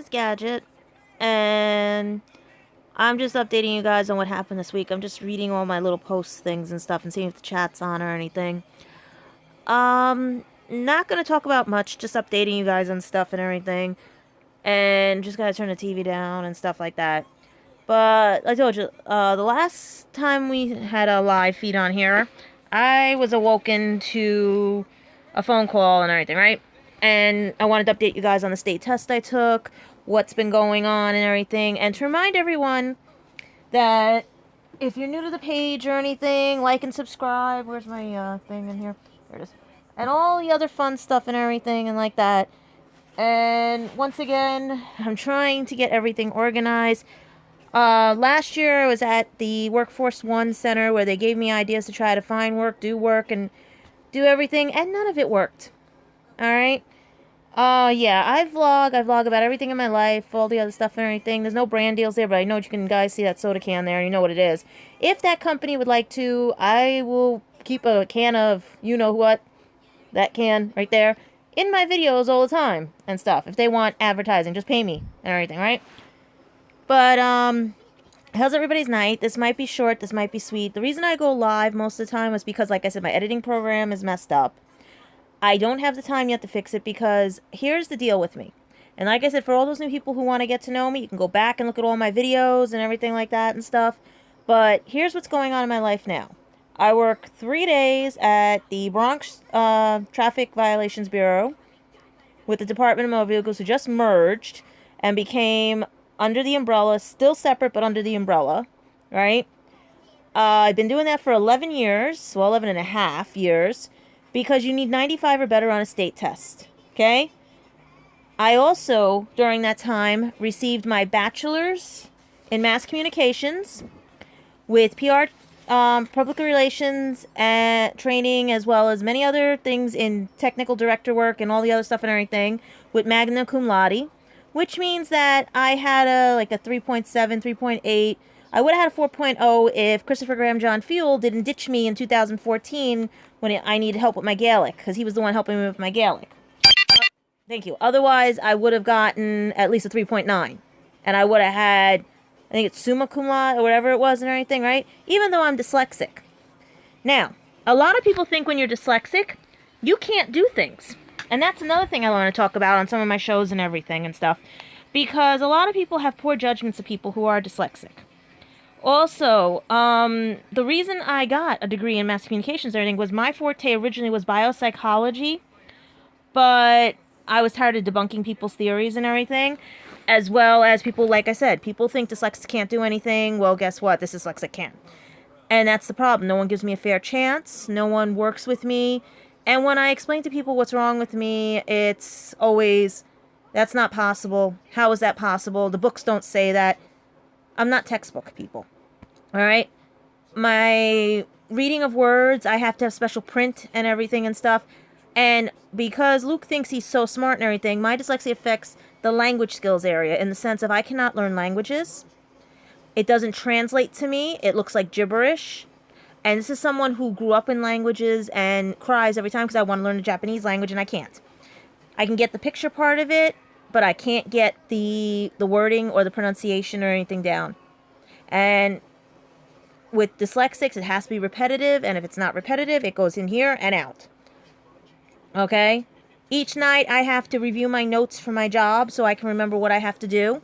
Miss Gadget, and I'm just updating you guys on what happened this week. I'm just reading all my little post things and stuff and seeing if the chat's on or anything. Not gonna talk about much, just updating you guys on stuff and everything, and just gotta turn the TV down and stuff like that. But I told you, the last time we had a live feed on here, I was awoken to a phone call and everything, right? And I wanted to update you guys on the state test I took, what's been going on and everything, and to remind everyone that if you're new to the page or anything, like and subscribe. Where's my thing in here? There it is. And all the other fun stuff and everything and like that. And once again, I'm trying to get everything organized. Last year I was at the Workforce One Center where they gave me ideas to try to find work, and do everything, and none of it worked. Alright? Yeah, I vlog about everything in my life, all the other stuff and everything. There's no brand deals there, but I know you can guys see that soda can there, and you know what it is. If that company would like to, I will keep a can of you-know-what, that can right there, in my videos all the time and stuff. If they want advertising, just pay me and everything, right? But, how's everybody's night? This might be short, this might be sweet. The reason I go live most of the time is because, like I said, my editing program is messed up. I don't have the time yet to fix it because here's the deal with me. And like I said, for all those new people who want to get to know me, you can go back and look at all my videos and everything like that and stuff. But here's what's going on in my life now. I work 3 days at the Bronx Traffic Violations Bureau with the Department of Motor Vehicles, who just merged and became under the umbrella, still separate but under the umbrella, right? I've been doing that for 11 years, well, 11 and a half years, because you need 95 or better on a state test, okay? I also, during that time, received my bachelor's in mass communications with PR, public relations and training, as well as many other things in technical director work and all the other stuff and everything, with magna cum laude, which means that I had a 3.7, 3.8. I would have had a 4.0 if Christopher Graham John Fuel didn't ditch me in 2014 when I needed help with my Gaelic, because he was the one helping me with my Gaelic. Thank you. Otherwise, I would have gotten at least a 3.9. And I would have had, I think it's summa cum laude or whatever it was and everything, right? Even though I'm dyslexic. Now, a lot of people think when you're dyslexic, you can't do things. And that's another thing I want to talk about on some of my shows and everything and stuff. Because a lot of people have poor judgments of people who are dyslexic. Also, the reason I got a degree in mass communications and everything was my forte originally was biopsychology, but I was tired of debunking people's theories and everything, as well as people, like I said, people think dyslexics can't do anything. Well, guess what? This dyslexic can. And that's the problem. No one gives me a fair chance. No one works with me. And when I explain to people what's wrong with me, it's always, that's not possible. How is that possible? The books don't say that. I'm not textbook people. Alright? My reading of words, I have to have special print and everything and stuff. And because Luke thinks he's so smart and everything, my dyslexia affects the language skills area in the sense of I cannot learn languages. It doesn't translate to me. It looks like gibberish. And this is someone who grew up in languages and cries every time because I want to learn the Japanese language and I can't. I can get the picture part of it, but I can't get the wording or the pronunciation or anything down. And with dyslexics, it has to be repetitive, and if it's not repetitive, it goes in here and out. Okay? Each night, I have to review my notes for my job so I can remember what I have to do.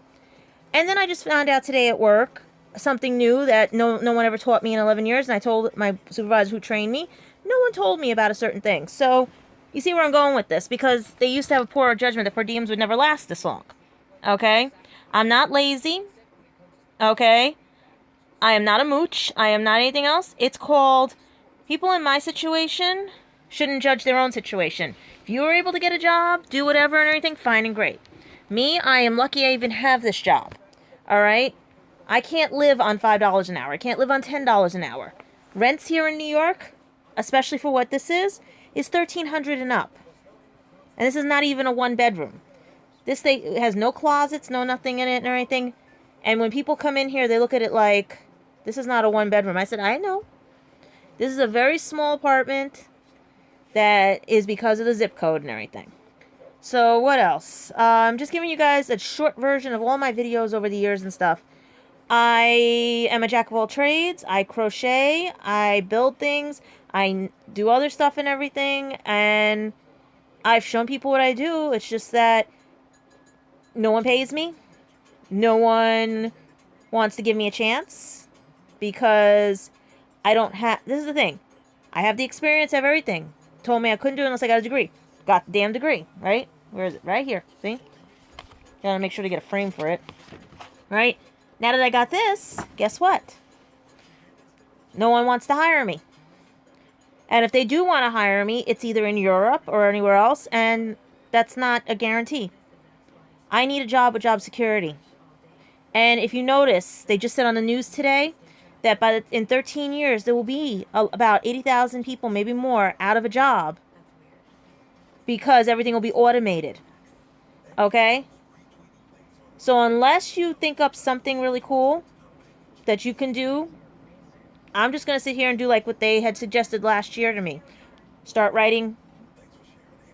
And then I just found out today at work something new that no one ever taught me in 11 years, and I told my supervisor who trained me, no one told me about a certain thing. So, you see where I'm going with this, because they used to have a poor judgment that per diems would never last this long. Okay? I'm not lazy. Okay? I am not a mooch. I am not anything else. It's called, people in my situation shouldn't judge their own situation. If you were able to get a job, do whatever and everything, fine and great. Me, I am lucky I even have this job. Alright? I can't live on $5 an hour. I can't live on $10 an hour. Rents here in New York, especially for what this is $1,300 and up. And this is not even a one bedroom. This thing has no closets, no nothing in it and everything. And when people come in here, they look at it like, this is not a one bedroom. I said, I know. This is a very small apartment that is because of the zip code and everything. So what else? I'm just giving you guys a short version of all my videos over the years and stuff. I am a jack of all trades. I crochet. I build things. I do other stuff and everything. And I've shown people what I do. It's just that no one pays me. No one wants to give me a chance. Because I don't have... This is the thing. I have the experience, I have everything. Told me I couldn't do it unless I got a degree. Got the damn degree, right? Where is it? Right here. See? Gotta make sure to get a frame for it. Right? Now that I got this, guess what? No one wants to hire me. And if they do want to hire me, it's either in Europe or anywhere else, and that's not a guarantee. I need a job with job security. And if you notice, they just said on the news today that in 13 years, there will be about 80,000 people, maybe more, out of a job because everything will be automated. Okay? So unless you think up something really cool that you can do, I'm just going to sit here and do like what they had suggested last year to me. Start writing,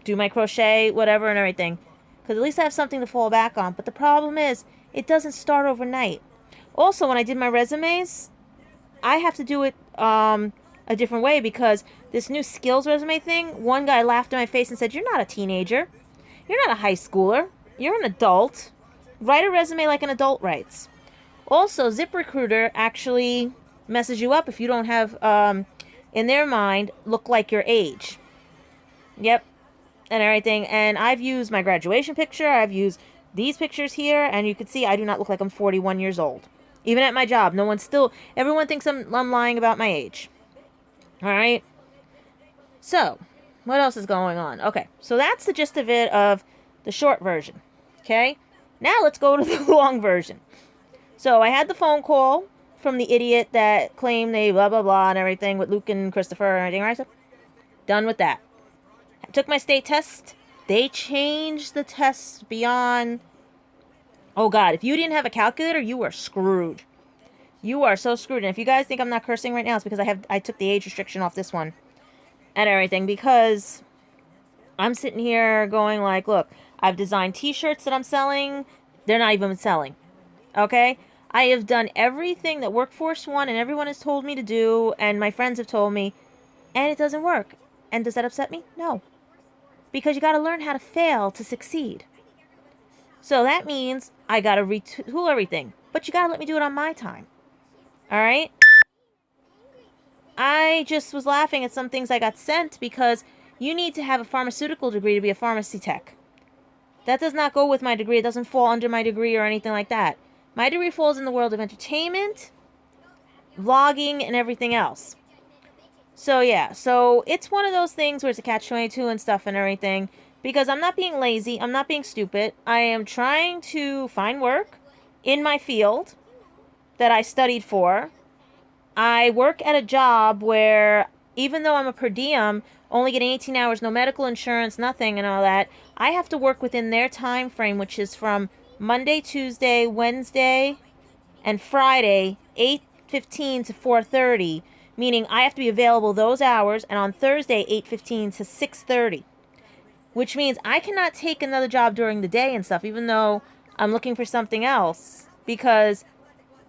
do my crochet, whatever and everything. Because at least I have something to fall back on. But the problem is, it doesn't start overnight. Also, when I did my resumes, I have to do it a different way because this new skills resume thing, one guy laughed in my face and said, "You're not a teenager. You're not a high schooler. You're an adult. Write a resume like an adult writes." Also, ZipRecruiter actually messes you up if you don't have, in their mind, look like your age. Yep. And everything. And I've used my graduation picture. I've used these pictures here. And you can see I do not look like I'm 41 years old. Even at my job. Everyone thinks I'm lying about my age. Alright? So, what else is going on? Okay. So that's the gist of it, of the short version. Okay? Now let's go to the long version. So, I had the phone call from the idiot that claimed they blah blah blah and everything with Luke and Christopher and everything, right? So, done with that. I took my state test. They changed the tests beyond... Oh God, if you didn't have a calculator, you are screwed. You are so screwed. And if you guys think I'm not cursing right now, it's because I took the age restriction off this one and everything, because I'm sitting here going like, look, I've designed t-shirts that I'm selling. They're not even selling. Okay? I have done everything that Workforce One and everyone has told me to do, and my friends have told me, and it doesn't work. And does that upset me? No. Because you got to learn how to fail to succeed. So that means I got to retool everything. But you got to let me do it on my time. Alright? I just was laughing at some things I got sent because you need to have a pharmaceutical degree to be a pharmacy tech. That does not go with my degree. It doesn't fall under my degree or anything like that. My degree falls in the world of entertainment, vlogging, and everything else. So, yeah. So, it's one of those things where it's a catch-22 and stuff and everything. Because I'm not being lazy. I'm not being stupid. I am trying to find work in my field that I studied for. I work at a job where, even though I'm a per diem, only getting 18 hours, no medical insurance, nothing and all that, I have to work within their time frame, which is from Monday, Tuesday, Wednesday, and Friday, 8:15 to 4:30, meaning I have to be available those hours, and on Thursday, 8:15 to 6:30, which means I cannot take another job during the day and stuff, even though I'm looking for something else, because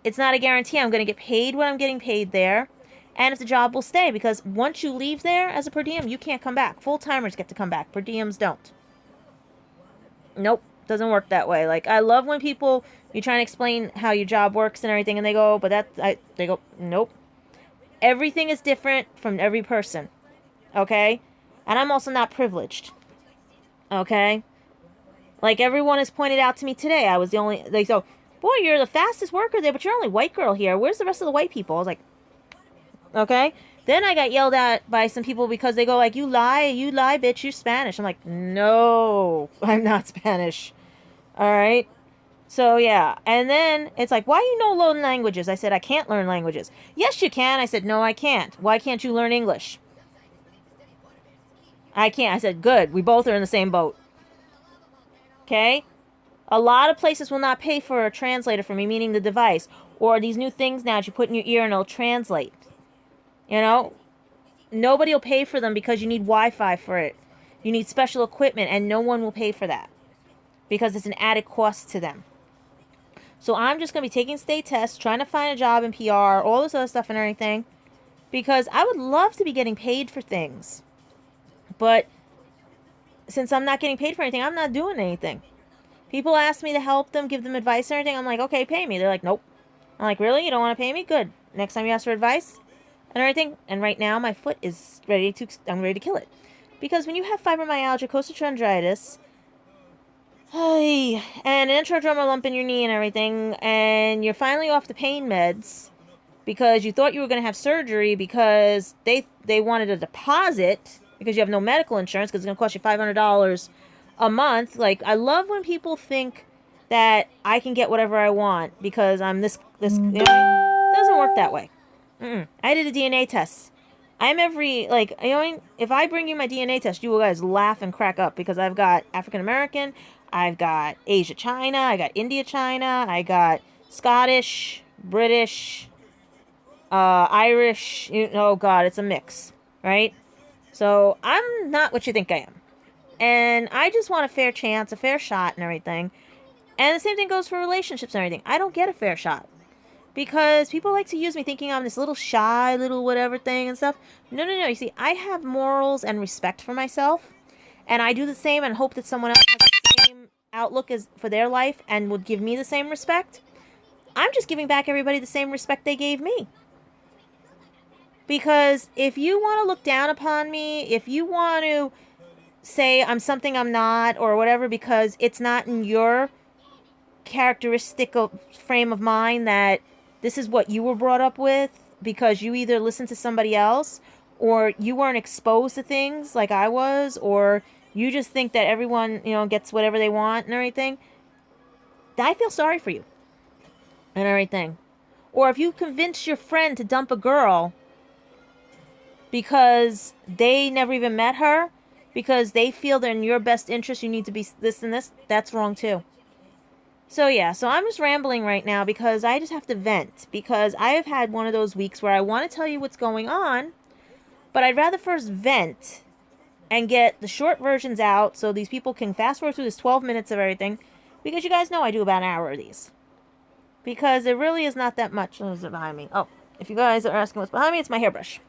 it's not a guarantee I'm going to get paid what I'm getting paid there, and if the job will stay, because once you leave there as a per diem, you can't come back. Full-timers get to come back. Per diems don't. Nope. Doesn't work that way. Like, I love when you try and explain how your job works and everything, and they go, they go, nope. Everything is different from every person. Okay? And I'm also not privileged. Okay? Like, everyone has pointed out to me today, I was the only, they go, boy, you're the fastest worker there, but you're only white girl here. Where's the rest of the white people? I was like, okay. Then I got yelled at by some people because they go like, you lie, bitch, you're Spanish. I'm like, no, I'm not Spanish. All right. So, yeah. And then it's like, why you know learn languages? I said, I can't learn languages. Yes, you can. I said, no, I can't. Why can't you learn English? I can't. I said, good. We both are in the same boat. Okay. A lot of places will not pay for a translator for me, meaning the device. Or these new things now that you put in your ear and it'll translate. You know? Nobody will pay for them because you need Wi-Fi for it. You need special equipment, and no one will pay for that because it's an added cost to them. So I'm just going to be taking state tests, trying to find a job in PR, all this other stuff and everything, because I would love to be getting paid for things. But since I'm not getting paid for anything, I'm not doing anything. People ask me to help them, give them advice and everything. I'm like, okay, pay me. They're like, nope. I'm like, really? You don't want to pay me? Good. Next time you ask for advice and everything. And right now, my foot is I'm ready to kill it. Because when you have fibromyalgia, costochondritis, and an intradermal lump in your knee and everything, and you're finally off the pain meds because you thought you were going to have surgery because they wanted a deposit because you have no medical insurance because it's going to cost you $500 a month. Like, I love when people think that I can get whatever I want because I'm this you know, it doesn't work that way. I did a DNA test. I'm if I bring you my DNA test, you will guys laugh and crack up because I've got African American, I've got Asia China, I got India China, I got Scottish, British, Irish, oh God, it's a mix, right? So I'm not what you think I am. And I just want a fair chance, a fair shot and everything. And the same thing goes for relationships and everything. I don't get a fair shot. Because people like to use me thinking I'm this little shy, little whatever thing and stuff. No. You see, I have morals and respect for myself. And I do the same and hope that someone else has the same outlook as for their life and would give me the same respect. I'm just giving back everybody the same respect they gave me. Because if you want to look down upon me, if you want to say I'm something I'm not or whatever because it's not in your characteristic of frame of mind that this is what you were brought up with because you either listened to somebody else or you weren't exposed to things like I was, or you just think that everyone, gets whatever they want and everything. I feel sorry for you and everything. Or if you convince your friend to dump a girl because they never even met her, because they feel that in your best interest you need to be this and this, that's wrong too. So I'm just rambling right now because I just have to vent. Because I have had one of those weeks where I want to tell you what's going on, but I'd rather first vent and get the short versions out so these people can fast forward through this 12 minutes of everything. Because you guys know I do about an hour of these. Because it really is not that much. What is it behind me? Oh, if you guys are asking what's behind me, it's my hairbrush.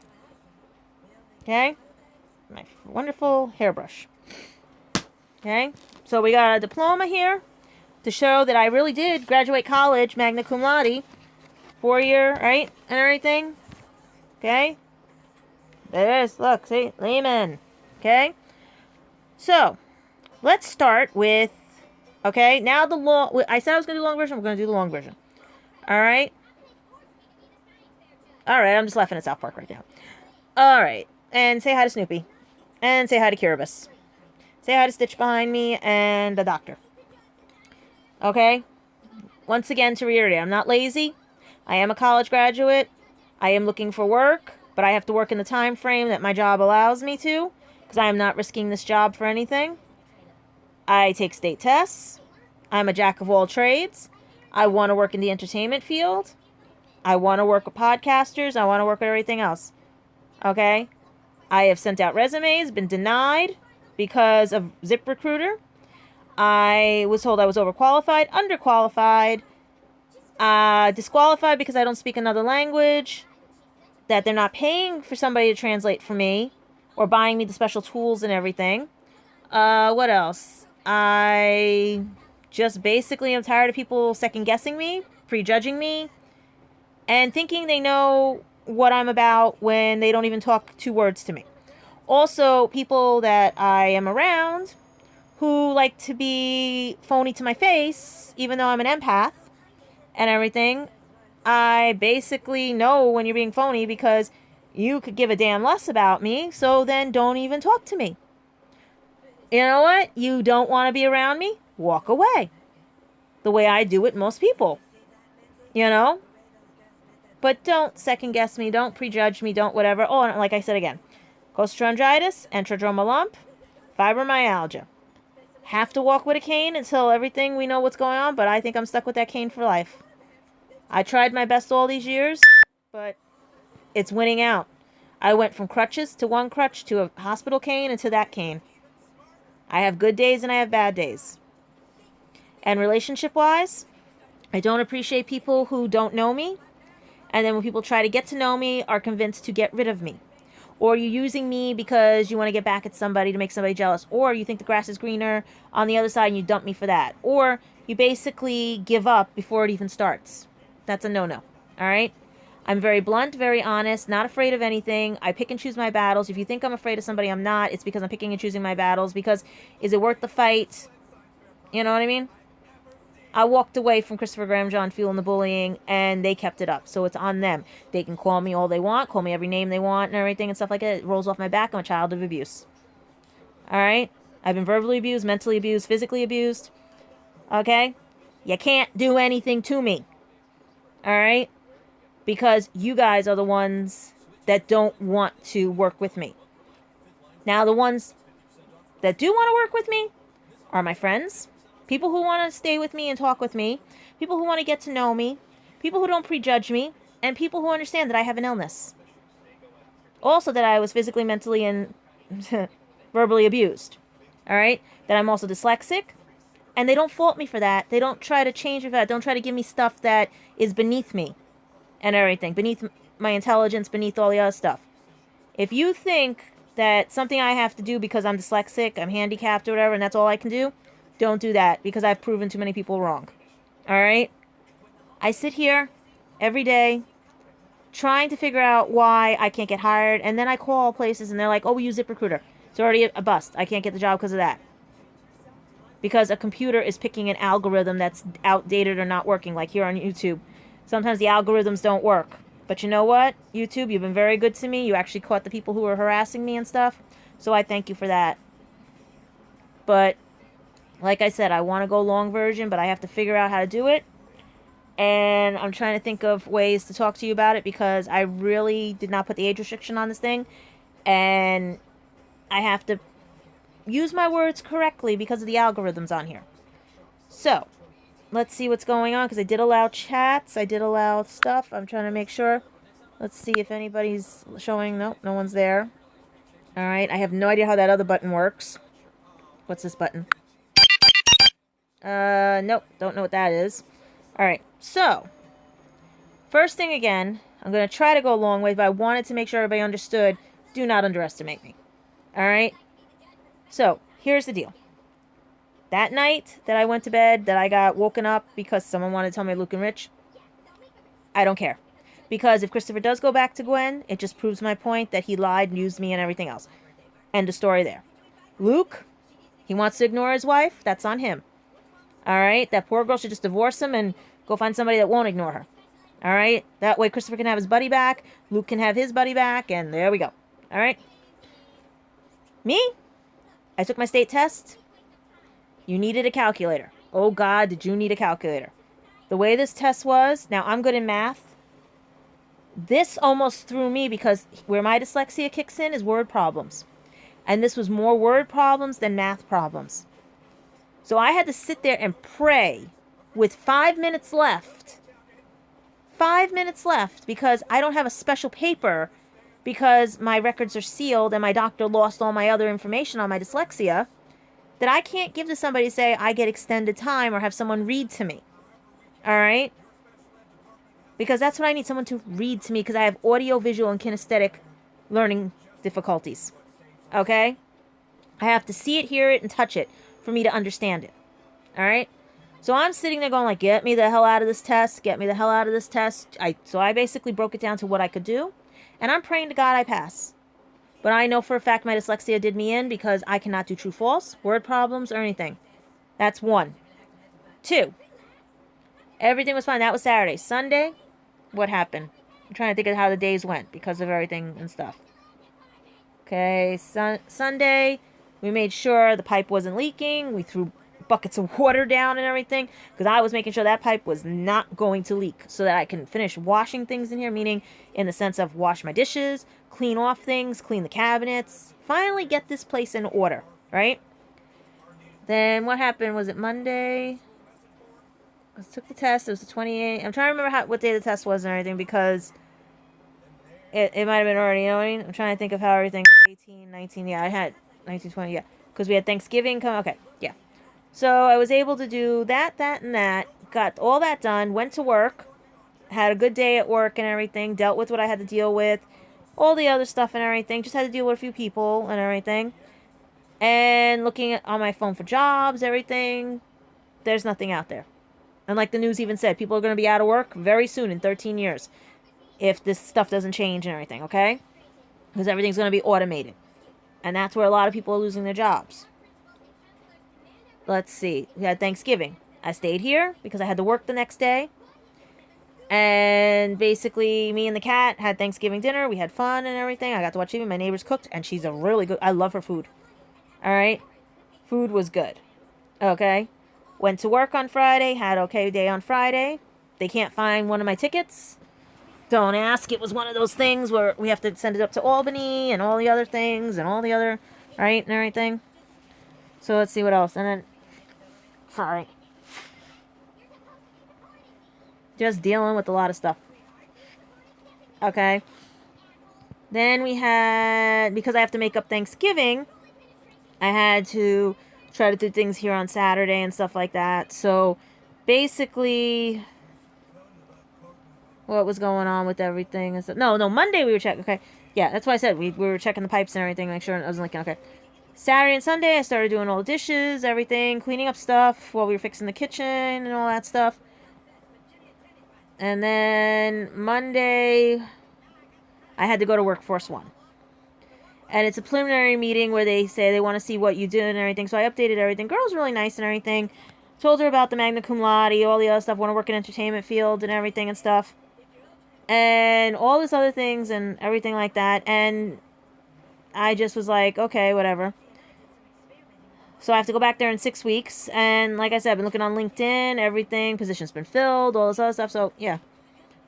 Okay? My wonderful hairbrush. Okay? So we got a diploma here to show that I really did graduate college, magna cum laude, 4-year, right, and everything. Okay, there it is. Look, see, Lehman. Okay, so let's start with. Okay, now the long. I said I was gonna do the long version. We're gonna do the long version. All right. All right. I'm just laughing at South Park right now. All right, and say hi to Snoopy, and say hi to Kiribus. Say hi to Stitch behind me and the doctor. Okay? Once again, to reiterate, I'm not lazy. I am a college graduate. I am looking for work, but I have to work in the time frame that my job allows me to, because I am not risking this job for anything. I take state tests. I'm a jack of all trades. I want to work in the entertainment field. I want to work with podcasters. I want to work with everything else. Okay? I have sent out resumes, been denied because of ZipRecruiter. I was told I was overqualified, underqualified, disqualified because I don't speak another language, that they're not paying for somebody to translate for me, or buying me the special tools and everything. What else? I just basically am tired of people second guessing me, prejudging me, and thinking they know what I'm about when they don't even talk 2 words to me. Also, people that I am around who like to be phony to my face, even though I'm an empath and everything. I basically know when you're being phony because you could give a damn less about me, so then don't even talk to me. You know what? You don't want to be around me? Walk away. The way I do with most people. You know? But don't second guess me, don't prejudge me, don't whatever. Oh, and like I said again, costochondritis, intradermal lump, fibromyalgia. Have to walk with a cane until everything we know what's going on, but I think I'm stuck with that cane for life. I tried my best all these years, but it's winning out. I went from crutches to one crutch to a hospital cane and to that cane. I have good days and I have bad days. And relationship-wise, I don't appreciate people who don't know me. And then when people try to get to know me, are convinced to get rid of me. Or you're using me because you want to get back at somebody to make somebody jealous. Or you think the grass is greener on the other side and you dump me for that. Or you basically give up before it even starts. That's a no-no. All right? I'm very blunt, very honest, not afraid of anything. I pick and choose my battles. If you think I'm afraid of somebody, I'm not. It's because I'm picking and choosing my battles. Because is it worth the fight? You know what I mean? I walked away from Christopher Graham John fueling the bullying, and they kept it up. So it's on them. They can call me all they want, call me every name they want and everything and stuff like that. It rolls off my back. I'm a child of abuse. All right? I've been verbally abused, mentally abused, physically abused. Okay? You can't do anything to me. All right? Because you guys are the ones that don't want to work with me. Now, the ones that do want to work with me are my friends. People who want to stay with me and talk with me. People who want to get to know me. People who don't prejudge me. And people who understand that I have an illness. Also that I was physically, mentally, and verbally abused. Alright? That I'm also dyslexic. And they don't fault me for that. They don't try to change me for that. Don't try to give me stuff that is beneath me. And everything. Beneath my intelligence. Beneath all the other stuff. If you think that something I have to do because I'm dyslexic, I'm handicapped or whatever, and that's all I can do, don't do that, because I've proven too many people wrong. Alright? I sit here every day trying to figure out why I can't get hired, and then I call places and they're like, oh, we use ZipRecruiter. It's already a bust. I can't get the job because of that. Because a computer is picking an algorithm that's outdated or not working, like here on YouTube. Sometimes the algorithms don't work. But you know what? YouTube, you've been very good to me. You actually caught the people who were harassing me and stuff. So I thank you for that. But like I said, I want to go long version, but I have to figure out how to do it. And I'm trying to think of ways to talk to you about it because I really did not put the age restriction on this thing. And I have to use my words correctly because of the algorithms on here. So, let's see what's going on because I did allow chats. I did allow stuff. I'm trying to make sure. Let's see if anybody's showing. No, no one's there. Alright, I have no idea how that other button works. What's this button? Nope, don't know what that is. Alright, so, first thing again, I'm going to try to go a long way, but I wanted to make sure everybody understood, do not underestimate me. Alright? So, here's the deal. That night that I went to bed, that I got woken up because someone wanted to tell me Luke and Rich, I don't care. Because if Christopher does go back to Gwen, it just proves my point that he lied and used me and everything else. End of story there. Luke, he wants to ignore his wife, that's on him. Alright? That poor girl should just divorce him and go find somebody that won't ignore her. Alright? That way Christopher can have his buddy back, Luke can have his buddy back, and there we go. Alright? Me? I took my state test. You needed a calculator. Oh God, did you need a calculator. The way this test was, now I'm good in math. This almost threw me because where my dyslexia kicks in is word problems. And this was more word problems than math problems. So I had to sit there and pray with 5 minutes left. 5 minutes left because I don't have a special paper because my records are sealed and my doctor lost all my other information on my dyslexia that I can't give to somebody to say I get extended time or have someone read to me. Alright? Because that's what I need, someone to read to me because I have audio, visual, and kinesthetic learning difficulties. Okay? I have to see it, hear it, and touch it for me to understand it. Alright? So I'm sitting there going like, get me the hell out of this test. Get me the hell out of this test. So I basically broke it down to what I could do. And I'm praying to God I pass. But I know for a fact my dyslexia did me in because I cannot do true-false, word problems, or anything. That's 1. 2. Everything was fine. That was Saturday. Sunday, what happened? I'm trying to think of how the days went because of everything and stuff. Okay, Sunday, we made sure the pipe wasn't leaking. We threw buckets of water down and everything because I was making sure that pipe was not going to leak so that I can finish washing things in here, meaning in the sense of wash my dishes, clean off things, clean the cabinets, finally get this place in order, right? Then what happened? Was it Monday? I took the test. It was the 28th. I'm trying to remember what day the test was and everything because it might have been already, you know what I mean? I'm trying to think of how everything, 18, 19, yeah, I had 19, 20, yeah. because we had Thanksgiving come. Okay, yeah. So I was able to do that, and that. Got all that done. Went to work. Had a good day at work and everything. Dealt with what I had to deal with. All the other stuff and everything. Just had to deal with a few people and everything. And looking on my phone for jobs, everything. There's nothing out there. And like the news even said, people are going to be out of work very soon in 13 years. If this stuff doesn't change and everything, okay? Because everything's going to be automated. And that's where a lot of people are losing their jobs. Let's see. We had Thanksgiving. I stayed here because I had to work the next day. And basically, me and the cat had Thanksgiving dinner. We had fun and everything. I got to watch even my neighbors cooked. And she's a really good... I love her food. Alright? Food was good. Okay? Went to work on Friday. Had an okay day on Friday. They can't find one of my tickets. Don't ask. It was one of those things where we have to send it up to Albany and all the other things and all the other... Right? And everything. So let's see what else. And then... Sorry. Just dealing with a lot of stuff. Okay. Then we had... Because I have to make up Thanksgiving, I had to try to do things here on Saturday and stuff like that. So, basically... What was going on with everything? No, Monday we were checking. Okay. Yeah, that's why I said we were checking the pipes and everything. Make sure I wasn't leaking. Okay. Saturday and Sunday, I started doing all the dishes, everything, cleaning up stuff while we were fixing the kitchen and all that stuff. And then Monday, I had to go to Workforce One. And it's a preliminary meeting where they say they want to see what you did and everything. So I updated everything. Girl was really nice and everything. Told her about the magna cum laude, all the other stuff. Want to work in entertainment field and everything and stuff. And all this other things and everything like that. And I just was like, okay, whatever. So I have to go back there in 6 weeks. And like I said, I've been looking on LinkedIn, everything. Position's been filled, all this other stuff. So, yeah.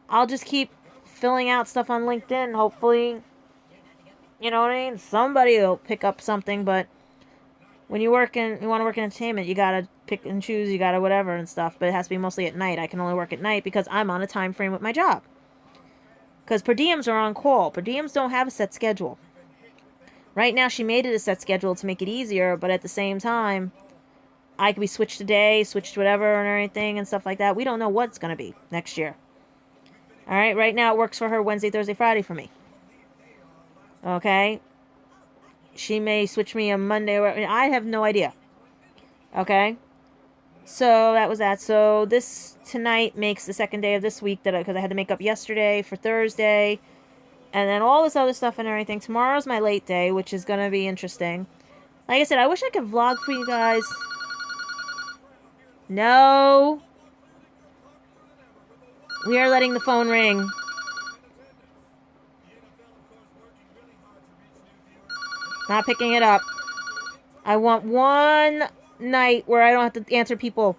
I'll just keep filling out stuff on LinkedIn. Hopefully, you know what I mean? Somebody will pick up something. But when you want to work in entertainment, you got to pick and choose. You got to whatever and stuff. But it has to be mostly at night. I can only work at night because I'm on a time frame with my job. Because per diems are on call. Per diems don't have a set schedule. Right now, she made it a set schedule to make it easier, but at the same time, I could be switched today, switched whatever and everything and stuff like that. We don't know what it's going to be next year. Alright, right now it works for her Wednesday, Thursday, Friday for me. Okay? She may switch me a Monday, or I have no idea. Okay? So, that was that. So, this tonight makes the second day of this week, because I had to make up yesterday for Thursday. And then all this other stuff and everything. Tomorrow's my late day, which is going to be interesting. Like I said, I wish I could vlog for you guys. No. We are letting the phone ring. Not picking it up. I want one night where I don't have to answer people.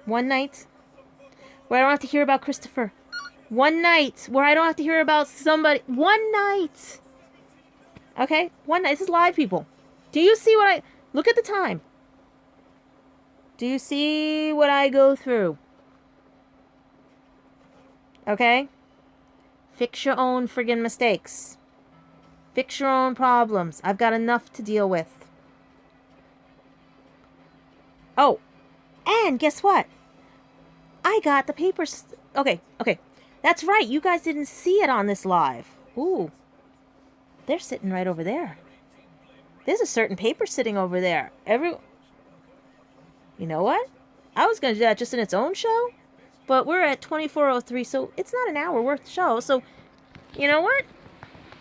One night where I don't have to hear about Christopher. One night where I don't have to hear about somebody. One night. Okay? One night. This is live, people. Do you see what I... Look at the time. Do you see what I go through? Okay? Fix your own friggin' mistakes. Fix your own problems. I've got enough to deal with. Oh. And guess what? I got the papers... Okay. That's right. You guys didn't see it on this live. Ooh. They're sitting right over there. There's a certain paper sitting over there. You know what? I was going to do that just in its own show. But we're at 24:03, so it's not an hour worth of show. So, you know what?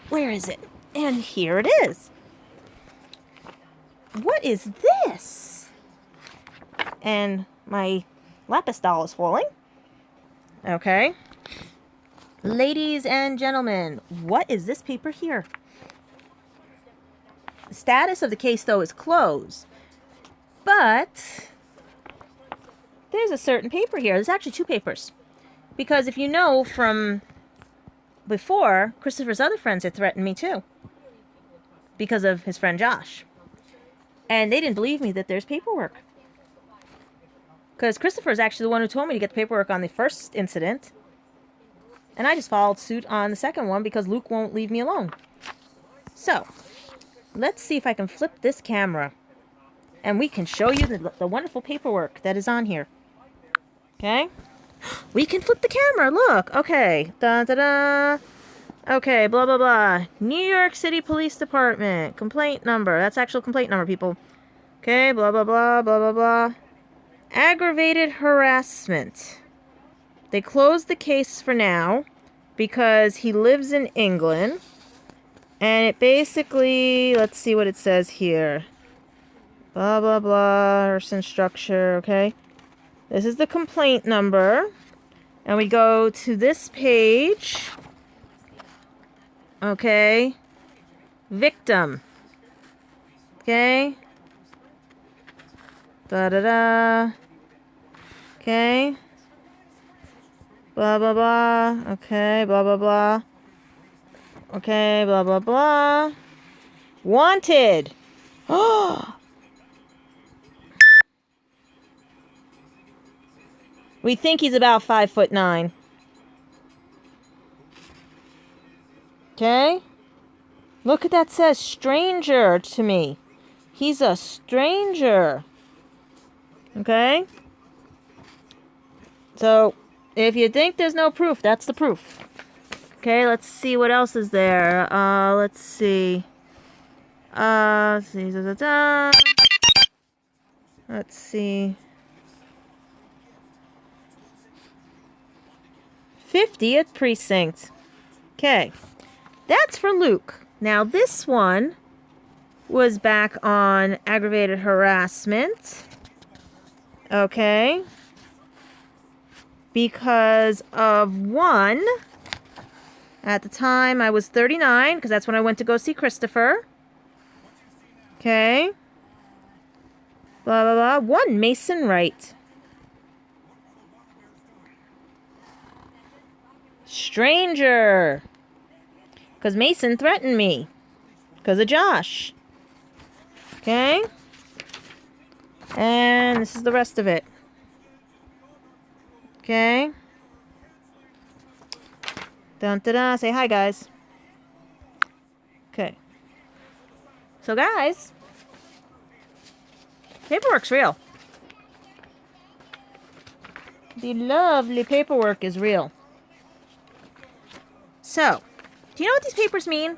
Where is it? And here it is. What is this? And my lapis doll is falling. Okay. Ladies and gentlemen, what is this paper here? The status of the case, though, is closed. But there's a certain paper here. There's actually two papers. Because if you know from before, Christopher's other friends had threatened me too. Because of his friend Josh. And they didn't believe me that there's paperwork. Because Christopher is actually the one who told me to get the paperwork on the first incident. And I just followed suit on the second one because Luke won't leave me alone. So, let's see if I can flip this camera. And we can show you the wonderful paperwork that is on here. Okay? We can flip the camera, look. Okay. Da-da-da. Okay, blah, blah, blah. New York City Police Department. Complaint number. That's actual complaint number, people. Okay, blah, blah, blah, blah, blah, blah. Aggravated harassment. They closed the case for now because he lives in England. And it basically, let's see what it says here. Blah, blah, blah. Person structure, okay. This is the complaint number. And we go to this page. Okay. Victim. Okay. Da-da-da. Okay. Blah, blah, blah. Okay, blah, blah, blah. Okay, blah, blah, blah. Wanted. We think he's about 5'9". Okay? Look at that, says stranger to me. He's a stranger. Okay? So, if you think there's no proof, that's the proof. Okay, let's see what else is there. Let's see. Let's see. Let's see. 50th Precinct. Okay. That's for Luke. Now, this one was back on aggravated harassment. Okay. Because of one, at the time I was 39, because that's when I went to go see Christopher. Okay. Blah, blah, blah. One, Mason Wright. Stranger. Because Mason threatened me. Because of Josh. Okay. And this is the rest of it. Okay. Dun da da. Say hi, guys. Okay. So, guys, paperwork's real. The lovely paperwork is real. So, do you know what these papers mean?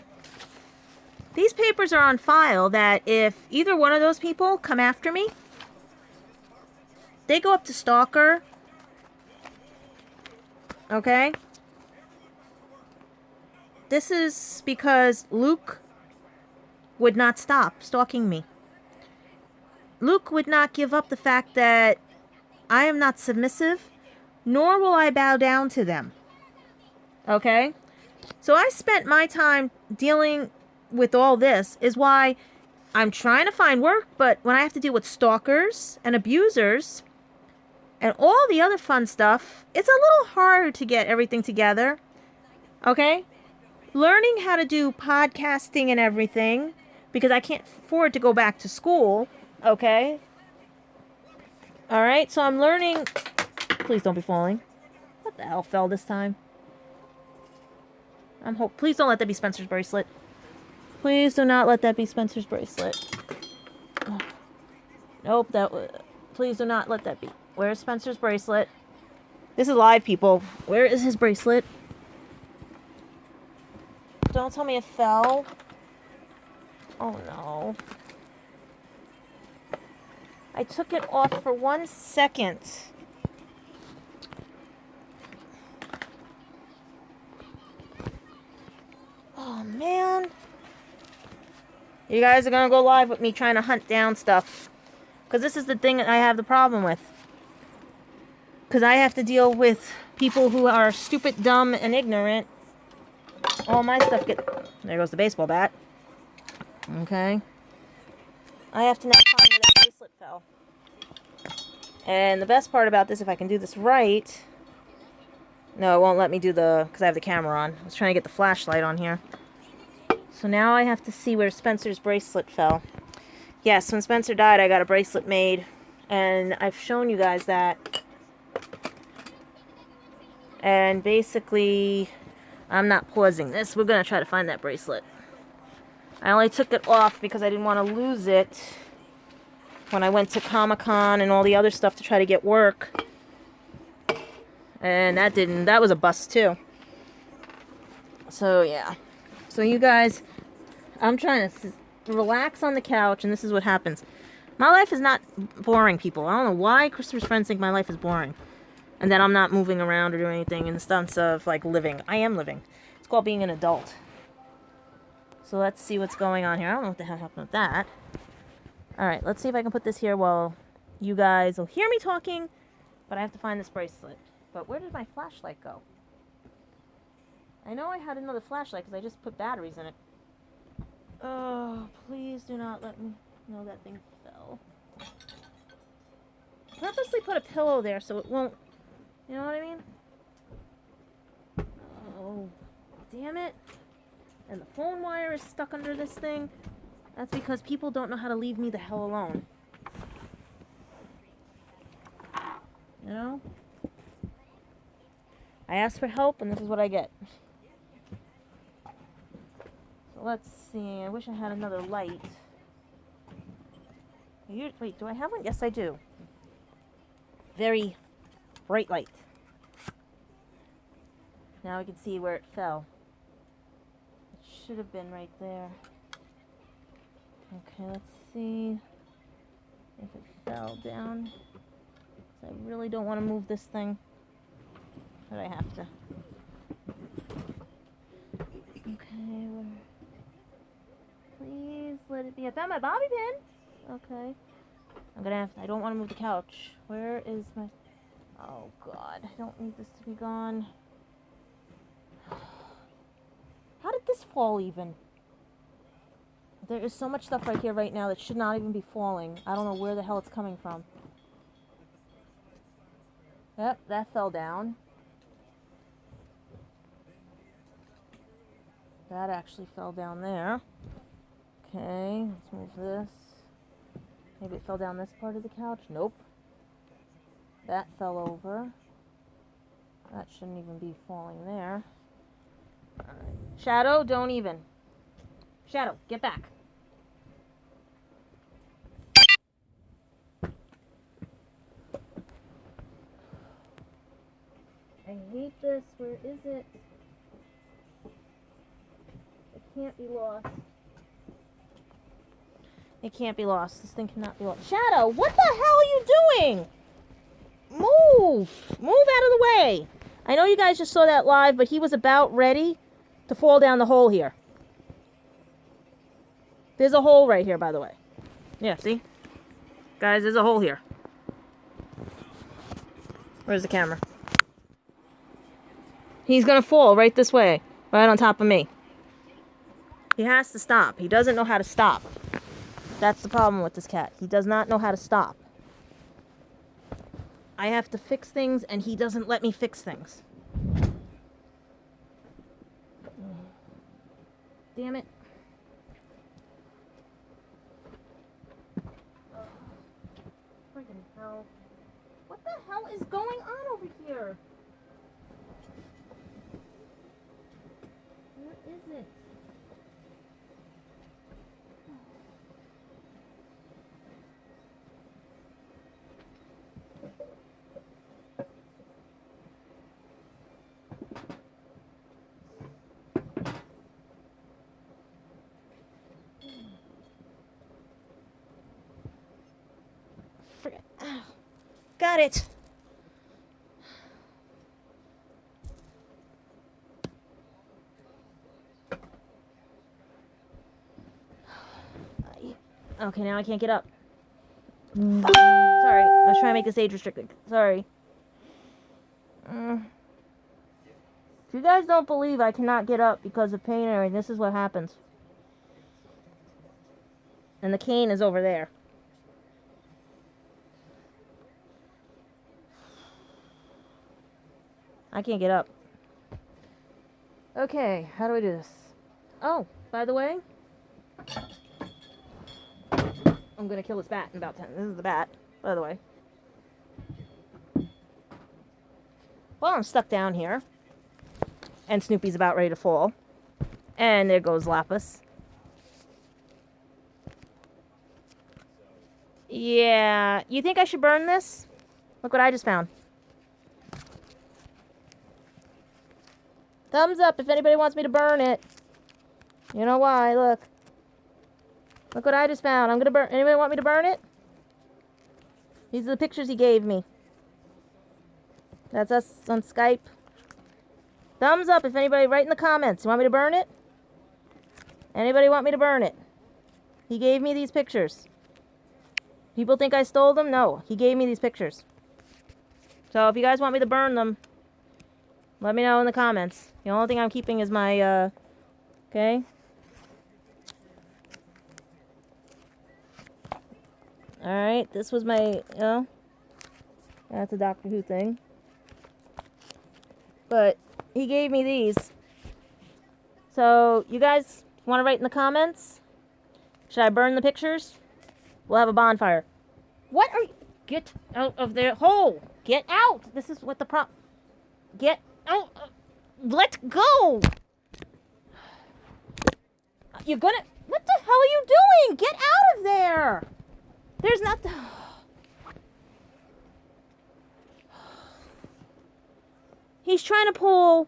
These papers are on file that if either one of those people come after me, they go up to Stalker. Okay? This is because Luke would not stop stalking me. Luke would not give up the fact that I am not submissive, nor will I bow down to them. Okay? So I spent my time dealing with all this, is why I'm trying to find work, but when I have to deal with stalkers and abusers and all the other fun stuff, it's a little hard to get everything together. Okay? Learning how to do podcasting and everything, because I can't afford to go back to school. Okay? Alright, so I'm learning. Please don't be falling. What the hell fell this time? Please don't let that be Spencer's bracelet. Please do not let that be Spencer's bracelet. Oh. Nope, please do not let that be. Where's Spencer's bracelet? This is live, people. Where is his bracelet? Don't tell me it fell. Oh no. I took it off for 1 second. Oh man. You guys are gonna go live with me trying to hunt down stuff. Because this is the thing that I have the problem with. Because I have to deal with people who are stupid, dumb, and ignorant. All my stuff There goes the baseball bat. Okay. I have to now find where that bracelet fell. And the best part about this, if I can do this right... No, it won't let me do because I have the camera on. I was trying to get the flashlight on here. So now I have to see where Spencer's bracelet fell. Yes, when Spencer died, I got a bracelet made. And I've shown you guys that. And basically, I'm not pausing this. We're going to try to find that bracelet. I only took it off because I didn't want to lose it when I went to Comic-Con and all the other stuff to try to get work. And that was a bust too. So yeah. So you guys, I'm trying to relax on the couch, and this is what happens. My life is not boring, people. I don't know why Christopher's friends think my life is boring. And that I'm not moving around or doing anything in the sense of, like, living. I am living. It's called being an adult. So let's see what's going on here. I don't know what the hell happened with that. Alright, let's see if I can put this here while you guys will hear me talking. But I have to find this bracelet. But where did my flashlight go? I know I had another flashlight because I just put batteries in it. Oh, please do not let me know that thing fell. Purposely put a pillow there so it won't... You know what I mean? Oh, damn it. And the phone wire is stuck under this thing. That's because people don't know how to leave me the hell alone. You know? I asked for help, and this is what I get. So let's see. I wish I had another light. Wait, do I have one? Yes, I do. Very bright light. Now we can see where it fell. It should have been right there. Okay, let's see if it fell down. I really don't want to move this thing, but I have to. Okay, please let it be. I found my bobby pin. Okay. I don't want to move the couch. Where is my... Oh, God. I don't need this to be gone. How did this fall even? There is so much stuff right here right now that should not even be falling. I don't know where the hell it's coming from. Yep, that fell down. That actually fell down there. Okay, let's move this. Maybe it fell down this part of the couch. Nope. That fell over. That shouldn't even be falling there. Alright. Shadow, don't even. Shadow, get back. I hate this. Where is it? It can't be lost. It can't be lost. This thing cannot be lost. Shadow, what the hell are you doing? Move! Move out of the way! I know you guys just saw that live, but he was about ready to fall down the hole here. There's a hole right here, by the way. Yeah, see? Guys, there's a hole here. Where's the camera? He's gonna fall right this way, right on top of me. He has to stop. He doesn't know how to stop. That's the problem with this cat. He does not know how to stop. I have to fix things, and he doesn't let me fix things. Damn it. Freaking hell. What the hell is going on over here? Where is it? Got it. Okay, now I can't get up. Sorry, I was trying to make this age restricted. Sorry. If you guys don't believe I cannot get up because of pain or anything, this is what happens. And the cane is over there. I can't get up. Okay, how do I do this? Oh, by the way, I'm gonna kill this bat in about 10. This is the bat, by the way. Well, I'm stuck down here. And Snoopy's about ready to fall. And there goes Lapis. Yeah. You think I should burn this? Look what I just found. Thumbs up if anybody wants me to burn it. You know why? Look. Look what I just found. I'm gonna burn. Anybody want me to burn it? These are the pictures he gave me. That's us on Skype. Thumbs up if anybody, write in the comments. You want me to burn it? Anybody want me to burn it? He gave me these pictures. People think I stole them? No, he gave me these pictures. So if you guys want me to burn them, let me know in the comments. The only thing I'm keeping is my, okay? Alright, this was my, that's a Doctor Who thing. But he gave me these. So, you guys want to write in the comments? Should I burn the pictures? We'll have a bonfire. What are you? Get out of their hole! Get out! This is what the Get out! Let go! You're gonna... What the hell are you doing? Get out of there! There's not... He's trying to pull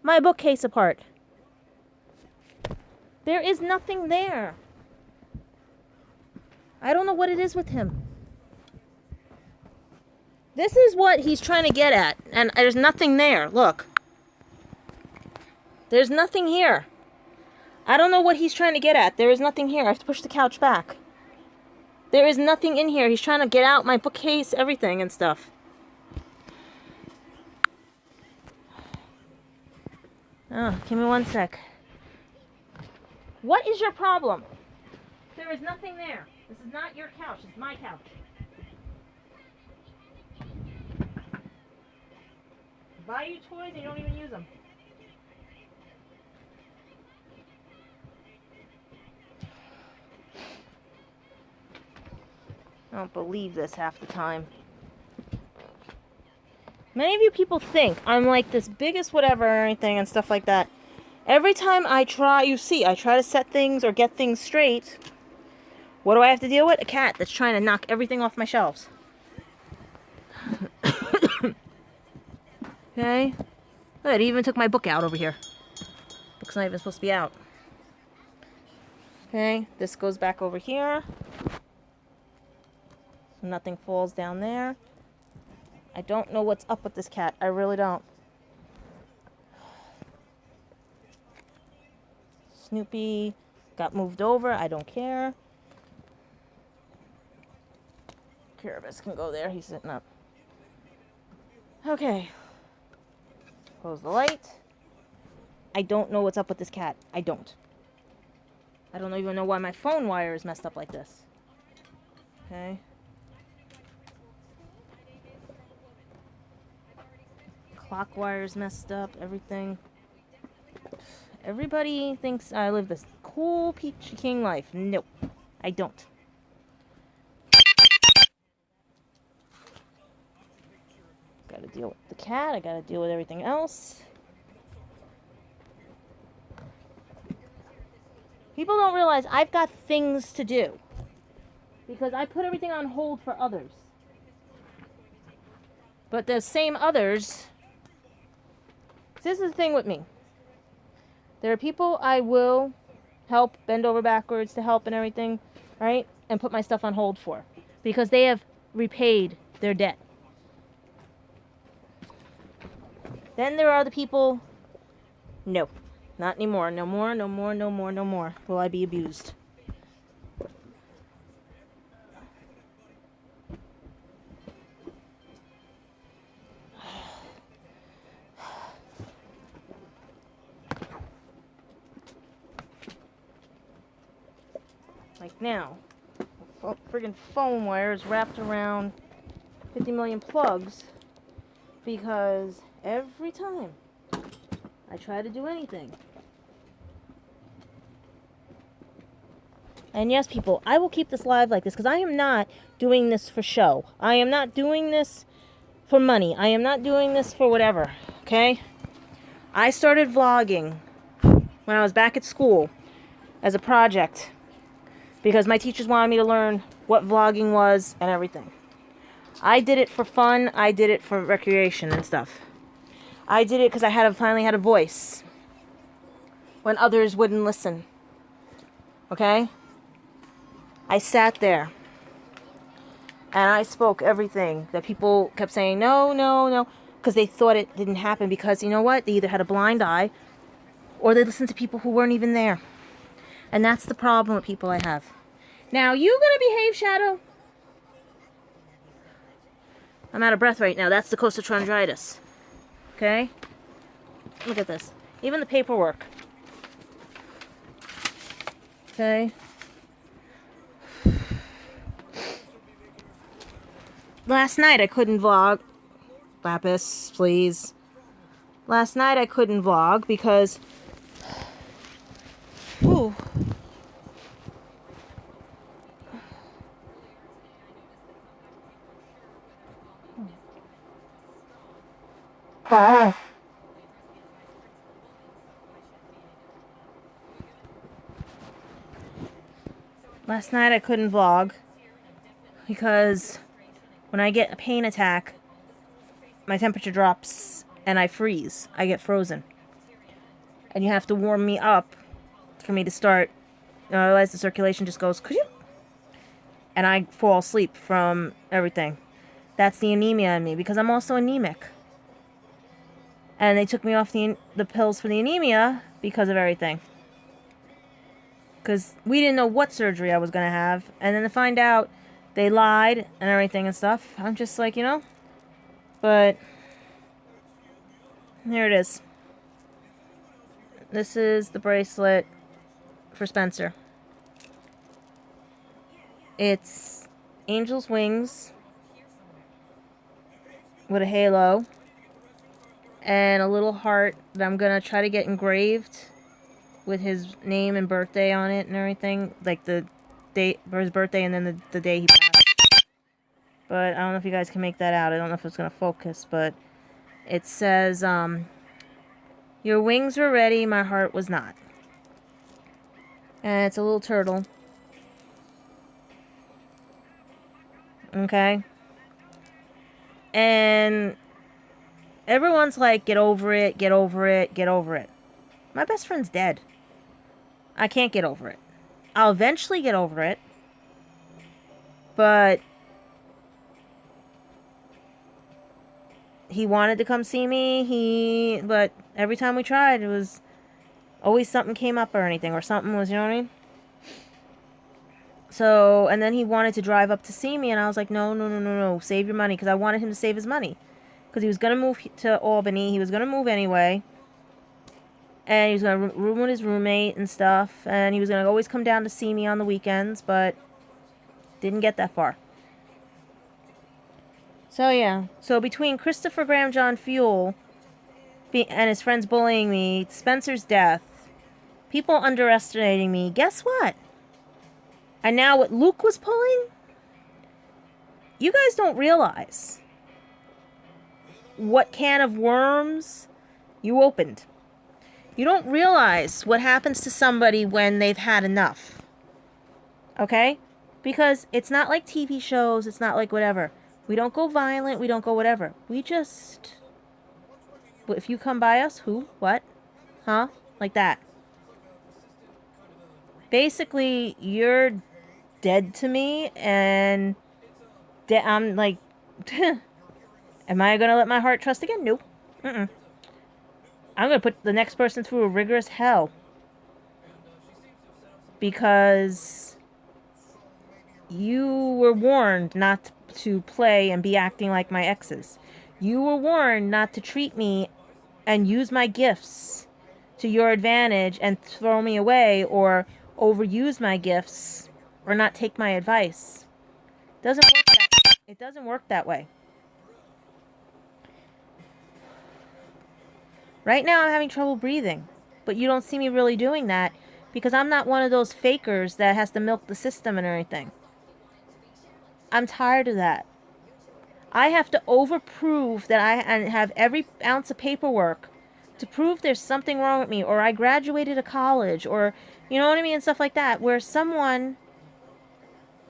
my bookcase apart. There is nothing there. I don't know what it is with him. This is what he's trying to get at. And there's nothing there. Look. There's nothing here. I don't know what he's trying to get at. There is nothing here. I have to push the couch back. There is nothing in here. He's trying to get out my bookcase, everything and stuff. Oh, give me one sec. What is your problem? There is nothing there. This is not your couch. It's my couch. Buy you toys and you don't even use them. I don't believe this half the time. Many of you people think I'm like this biggest whatever or anything and stuff like that. Every time I try, I try to set things or get things straight. What do I have to deal with? A cat that's trying to knock everything off my shelves. Okay. Look, it even took my book out over here. Book's not even supposed to be out. Okay, this goes back over here. So nothing falls down there. I don't know what's up with this cat. I really don't. Snoopy got moved over. I don't care. Carabas can go there. He's sitting up. Okay. Close the light. I don't know what's up with this cat. I don't. I don't even know why my phone wire is messed up like this. Okay. Clock wire's messed up. Everything. Everybody thinks I live this cool peachy king life. Nope. I don't. Gotta deal with the cat. I gotta deal with everything else. People don't realize I've got things to do. Because I put everything on hold for others. But the same others... This is the thing with me. There are people I will help, bend over backwards to help and everything, right? And put my stuff on hold for. Because they have repaid their debt. Then there are the people, no, not anymore. No more, no more, no more, no more will I be abused. Like now, friggin' phone wires wrapped around 50 million plugs because every time I try to do anything. And yes, people, I will keep this live like this because I am not doing this for show. I am not doing this for money. I am not doing this for whatever, okay? I started vlogging when I was back at school as a project because my teachers wanted me to learn what vlogging was and everything. I did it for fun. I did it for recreation and stuff. I did it because I finally had a voice when others wouldn't listen. Okay? I sat there and I spoke everything that people kept saying, no, no, no, because they thought it didn't happen, because you know what? They either had a blind eye or they listened to people who weren't even there. And that's the problem with people I have. Now, you gonna behave, Shadow? I'm out of breath right now. That's the costochondritis. Okay? Look at this. Even the paperwork. Okay? Last night I couldn't vlog. Lapis, please. Last night I couldn't vlog because... Whew. Last night I couldn't vlog because when I get a pain attack, my temperature drops and I freeze. I get frozen. And you have to warm me up for me to start. Otherwise the circulation just goes, and I fall asleep from everything. That's the anemia in me, because I'm also anemic. And they took me off the pills for the anemia because of everything. Because we didn't know what surgery I was going to have. And then to find out they lied and everything and stuff, I'm just like, you know. But here it is. This is the bracelet for Spencer. It's angel's wings with a halo and a little heart that I'm going to try to get engraved with his name and birthday on it and everything. Like the date for his birthday and then the day he passed. But I don't know if you guys can make that out. I don't know if it's going to focus, but it says, your wings were ready, my heart was not. And it's a little turtle. Okay? And everyone's like, get over it, get over it, get over it. My best friend's dead. I can't get over it. I'll eventually get over it. But he wanted to come see me. But every time we tried, it was always something came up or anything. Or something was, you know what I mean? So, and then he wanted to drive up to see me. And I was like, no, no, no, no, no. Save your money. Because I wanted him to save his money. Because he was going to move to Albany. He was going to move anyway. And he was going to room with his roommate and stuff. And he was going to always come down to see me on the weekends. But didn't get that far. So, yeah. So, between Christopher Graham John Fuel and his friends bullying me, Spencer's death, people underestimating me, guess what? And now what Luke was pulling? You guys don't realize what can of worms you opened. You don't realize what happens to somebody when they've had enough. Okay? Because it's not like TV shows, it's not like whatever. We don't go violent, we don't go whatever. We just... If you come by us, who? What? Huh? Like that. Basically, you're dead to me, and I'm like... Am I going to let my heart trust again? Nope. I'm going to put the next person through a rigorous hell. Because you were warned not to play and be acting like my exes. You were warned not to treat me and use my gifts to your advantage and throw me away or overuse my gifts or not take my advice. It doesn't work that way. Right now I'm having trouble breathing, but you don't see me really doing that because I'm not one of those fakers that has to milk the system and everything. I'm tired of that. I have to overprove that I have every ounce of paperwork to prove there's something wrong with me, or I graduated a college, or, you know what I mean, and stuff like that, where someone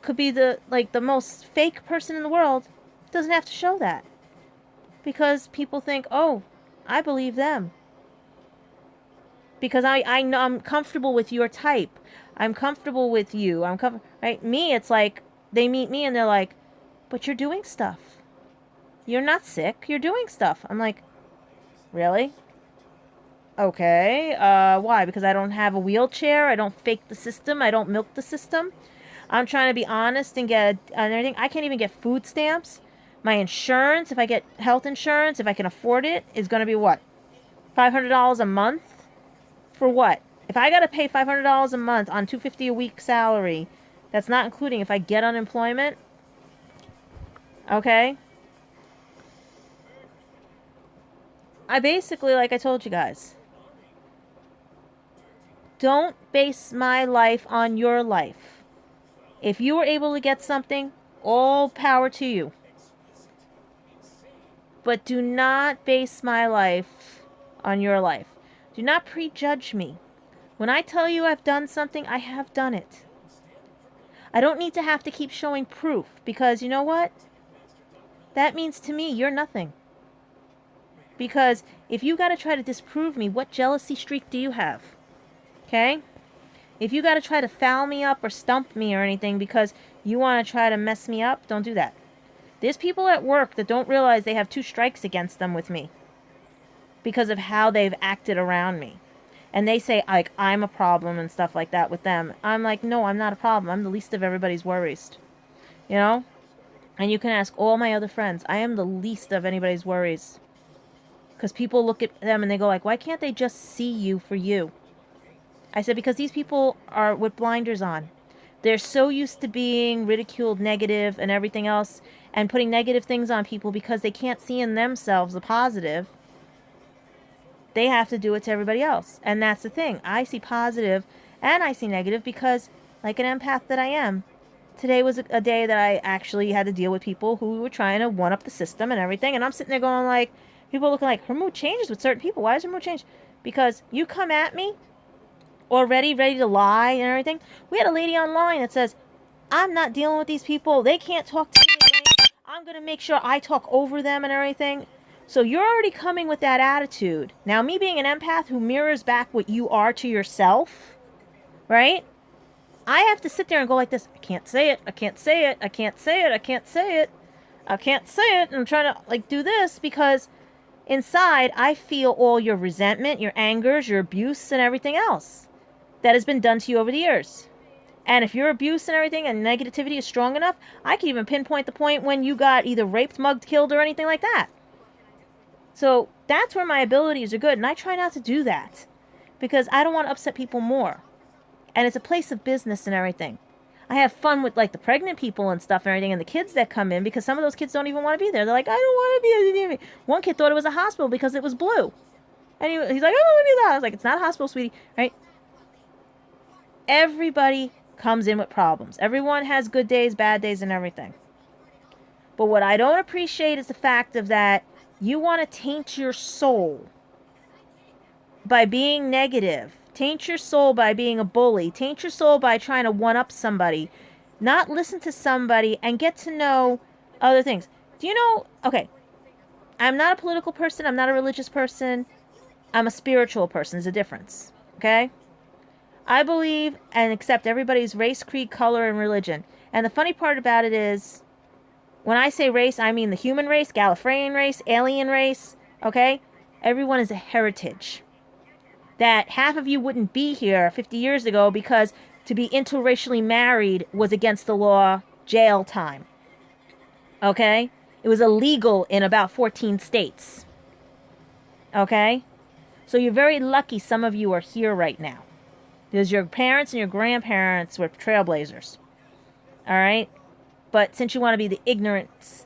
could be the most fake person in the world, doesn't have to show that. Because people think, oh, I believe them. Because I know I'm comfortable with your type. I'm comfortable with you. Right? Me, it's like they meet me and they're like, but you're doing stuff. You're not sick. You're doing stuff. I'm like, really? Okay. Why? Because I don't have a wheelchair. I don't fake the system. I don't milk the system. I'm trying to be honest and get and everything. I can't even get food stamps. My insurance, if I get health insurance, if I can afford it, is going to be what? $500 a month? For what? If I got to pay $500 a month on $250 a week salary, that's not including if I get unemployment. Okay? I basically, like I told you guys, don't base my life on your life. If you were able to get something, all power to you. But do not base my life on your life. Do not prejudge me. When I tell you I've done something, I have done it. I don't need to have to keep showing proof because you know what? That means to me you're nothing. Because if you got to try to disprove me, what jealousy streak do you have? Okay? If you got to try to foul me up or stump me or anything because you want to try to mess me up, don't do that. There's people at work that don't realize they have 2 strikes against them with me because of how they've acted around me. And they say, like, I'm a problem and stuff like that with them. I'm like, no, I'm not a problem. I'm the least of everybody's worries. You know? And you can ask all my other friends. I am the least of anybody's worries. Because people look at them and they go like, why can't they just see you for you? I said, because these people are with blinders on. They're so used to being ridiculed, negative, and everything else, and putting negative things on people because they can't see in themselves the positive. They have to do it to everybody else. And that's the thing. I see positive and I see negative because, like an empath that I am, today was a day that I actually had to deal with people who were trying to one-up the system and everything. And I'm sitting there going like, people looking like, her mood changes with certain people. Why does her mood change? Because you come at me already ready to lie and everything. We had a lady online that says, I'm not dealing with these people. They can't talk to me again. I'm going to make sure I talk over them and everything. So you're already coming with that attitude. Now, me being an empath who mirrors back what you are to yourself, right? I have to sit there and go like this. I can't say it. I can't say it. I can't say it. I can't say it. I can't say it. And I'm trying to like do this because inside I feel all your resentment, your angers, your abuse, and everything else that has been done to you over the years. And if your abuse and everything and negativity is strong enough, I can even pinpoint the point when you got either raped, mugged, killed, or anything like that. So that's where my abilities are good. And I try not to do that because I don't want to upset people more. And it's a place of business and everything. I have fun with like the pregnant people and stuff and everything and the kids that come in because some of those kids don't even want to be there. They're like, I don't want to be. One kid thought it was a hospital because it was blue. And he's like, I don't want to be that. I was like, it's not a hospital, sweetie. Right? Everybody comes in with problems. Everyone has good days, bad days, and everything. But what I don't appreciate is the fact of that you want to taint your soul by being negative. Taint your soul by being a bully. Taint your soul by trying to one-up somebody. Not listen to somebody and get to know other things. Do you know... Okay. I'm not a political person. I'm not a religious person. I'm a spiritual person. There's a difference. Okay? I believe and accept everybody's race, creed, color, and religion. And the funny part about it is, when I say race, I mean the human race, Gallifreyan race, alien race, okay? Everyone is a heritage. That half of you wouldn't be here 50 years ago because to be interracially married was against the law, jail time. Okay? It was illegal in about 14 states. Okay? So you're very lucky some of you are here right now. Because your parents and your grandparents were trailblazers. Alright? But since you want to be the ignorance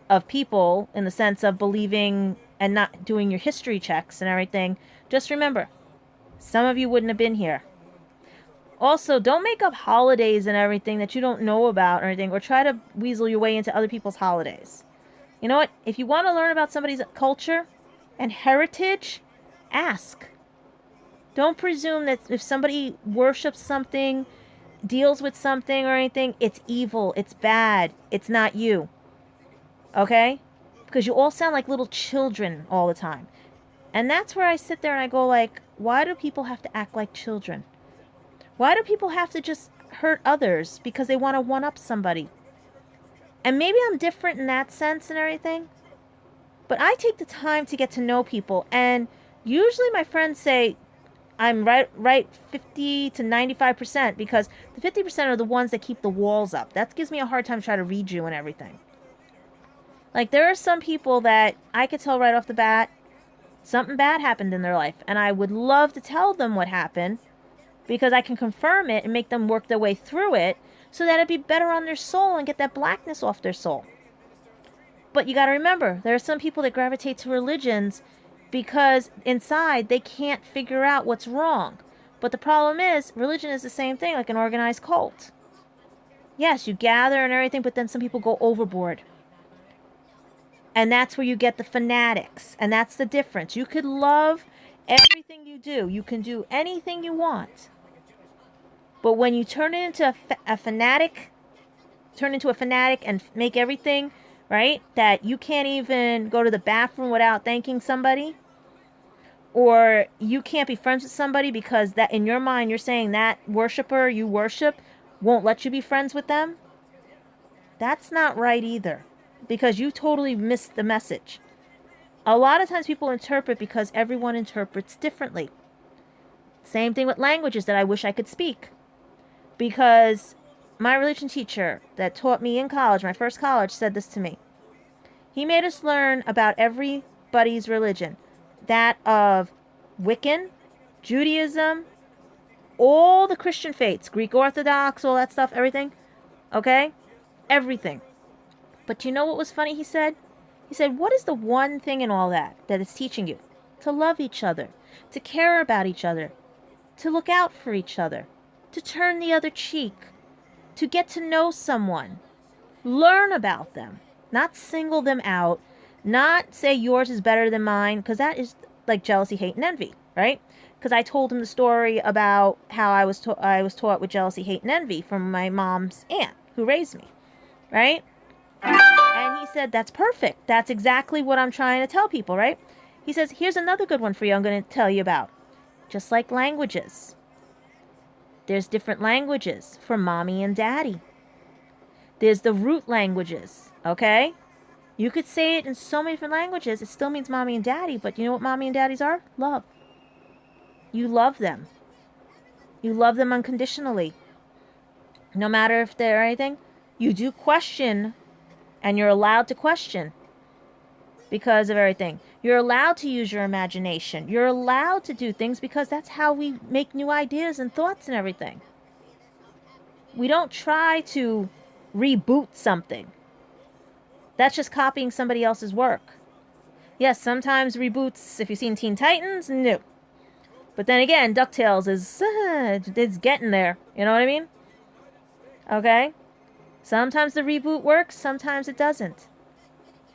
of people in the sense of believing and not doing your history checks and everything, just remember, some of you wouldn't have been here. Also, don't make up holidays and everything that you don't know about or anything, or try to weasel your way into other people's holidays. You know what? If you want to learn about somebody's culture and heritage, ask. Don't presume that if somebody worships something, deals with something or anything, it's evil, it's bad, it's not you. Okay? Because you all sound like little children all the time. And that's where I sit there and I go like, why do people have to act like children? Why do people have to just hurt others because they want to one up somebody? And maybe I'm different in that sense and everything, but I take the time to get to know people. And usually my friends say I'm right 50 to 95% because the 50% are the ones that keep the walls up. That gives me a hard time trying to read you and everything. Like there are some people that I could tell right off the bat something bad happened in their life, and I would love to tell them what happened because I can confirm it and make them work their way through it so that it'd be better on their soul and get that blackness off their soul. But you got to remember, there are some people that gravitate to religions because inside they can't figure out what's wrong. But the problem is, religion is the same thing like an organized cult. Yes, you gather and everything, but then some people go overboard. And that's where you get the fanatics. And that's the difference. You could love everything you do. You can do anything you want. But when you turn it into a fanatic, and make everything, right, that you can't even go to the bathroom without thanking somebody, or you can't be friends with somebody because that in your mind you're saying that worshiper you worship won't let you be friends with them, that's not right either, because you totally missed the message. A lot of times people interpret because everyone interprets differently. Same thing with languages that I wish I could speak. Because my religion teacher that taught me in college, my first college, said this to me. He made us learn about everybody's religion. That of Wiccan, Judaism, all the Christian faiths, Greek Orthodox, all that stuff, everything. Okay? Everything. But you know what was funny, he said? He said, what is the one thing in all that it's teaching you? To love each other, to care about each other, to look out for each other, to turn the other cheek, to get to know someone, learn about them, not single them out, not say yours is better than mine, because that is like jealousy, hate, and envy, right? Because I told him the story about how I was taught with jealousy, hate, and envy from my mom's aunt who raised me, right? And he said, that's perfect. That's exactly what I'm trying to tell people, right? He says, here's another good one for you I'm going to tell you about. Just like languages. There's different languages for mommy and daddy. There's the root languages, okay? You could say it in so many different languages. It still means mommy and daddy, but you know what mommy and daddies are? Love. You love them. You love them unconditionally. No matter if they're anything, you do question, and you're allowed to question because of everything. You're allowed to use your imagination. You're allowed to do things because that's how we make new ideas and thoughts and everything. We don't try to reboot something. That's just copying somebody else's work. Yes, sometimes reboots, if you've seen Teen Titans, no. But then again, DuckTales is it's getting there. You know what I mean? Okay? Sometimes the reboot works, sometimes it doesn't.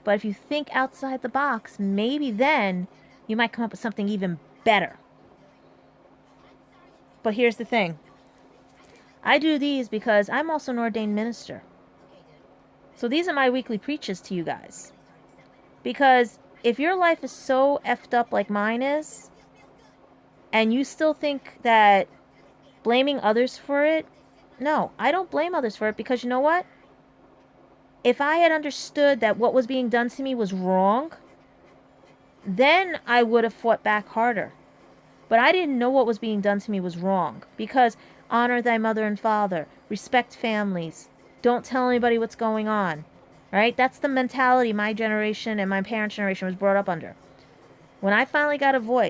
But if you think outside the box, maybe then you might come up with something even better. But here's the thing. I do these because I'm also an ordained minister. So these are my weekly preaches to you guys. Because if your life is so effed up like mine is, and you still think that blaming others for it, no, I don't blame others for it, because you know what? If I had understood that what was being done to me was wrong, then I would have fought back harder. But I didn't know what was being done to me was wrong, because honor thy mother and father, respect families, don't tell anybody what's going on, right? That's the mentality my generation and my parents' generation was brought up under. When I finally got a voice,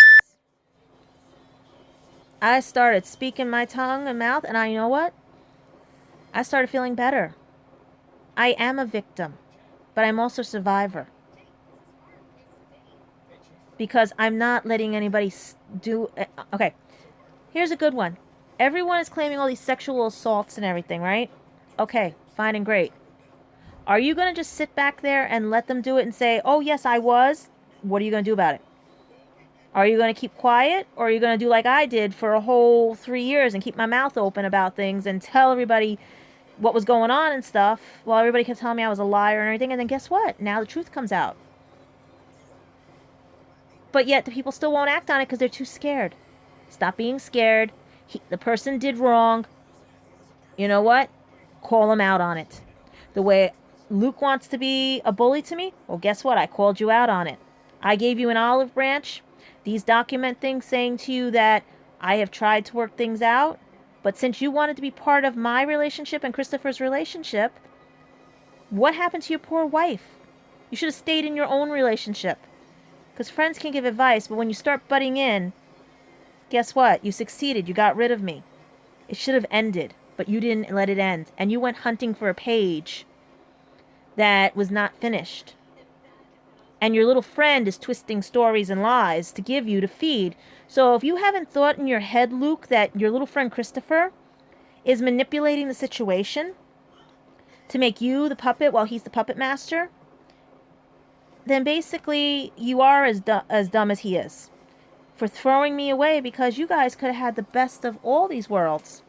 I started speaking my tongue and mouth, and you know what? I started feeling better. I am a victim, but I'm also a survivor. Because I'm not letting anybody do... Okay, here's a good one. Everyone is claiming all these sexual assaults and everything, right? Okay, fine and great. Are you going to just sit back there and let them do it and say, oh, yes, I was? What are you going to do about it? Are you going to keep quiet, or are you going to do like I did for a whole 3 years and keep my mouth open about things and tell everybody what was going on and stuff while everybody kept telling me I was a liar and everything? And then guess what? Now the truth comes out. But yet the people still won't act on it because they're too scared. Stop being scared. The person did wrong. You know what? Call him out on it. The way Luke wants to be a bully to me, well, guess what? I called you out on it. I gave you an olive branch. These document things saying to you that I have tried to work things out. But since you wanted to be part of my relationship and Christopher's relationship, what happened to your poor wife? You should have stayed in your own relationship. Because friends can give advice, but when you start butting in, guess what? You succeeded. You got rid of me. It should have ended, but you didn't let it end. And you went hunting for a page that was not finished. And your little friend is twisting stories and lies to give you to feed. So if you haven't thought in your head, Luke, that your little friend Christopher is manipulating the situation to make you the puppet while he's the puppet master, then basically you are as dumb as he is for throwing me away, because you guys could have had the best of all these worlds.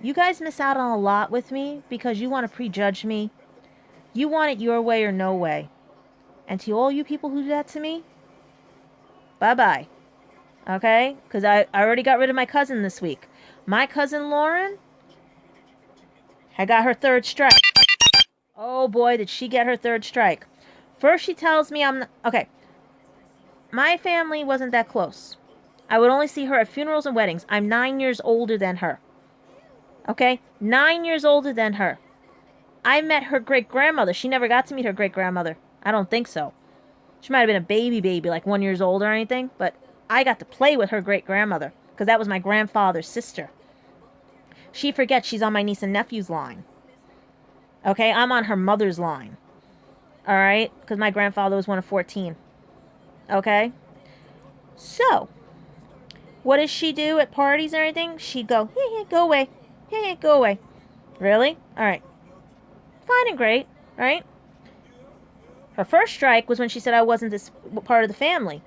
You guys miss out on a lot with me because you want to prejudge me. You want it your way or no way. And to all you people who do that to me, bye-bye. Okay? Because I already got rid of my cousin this week. My cousin Lauren had got her third strike. Oh boy, did she get her third strike. First she tells me I'm not... Okay. My family wasn't that close. I would only see her at funerals and weddings. I'm 9 years older than her. Okay? 9 years older than her. I met her great-grandmother. She never got to meet her great-grandmother. I don't think so. She might have been a baby, like 1 year old or anything. But I got to play with her great-grandmother because that was my grandfather's sister. She forgets she's on my niece and nephew's line. Okay? I'm on her mother's line. Alright? Because my grandfather was one of 14. Okay? So, what does she do at parties or anything? She'd go, yeah, go away. Yeah, go away. Really? Alright. Fine and great, right? Her first strike was when she said I wasn't this part of the family.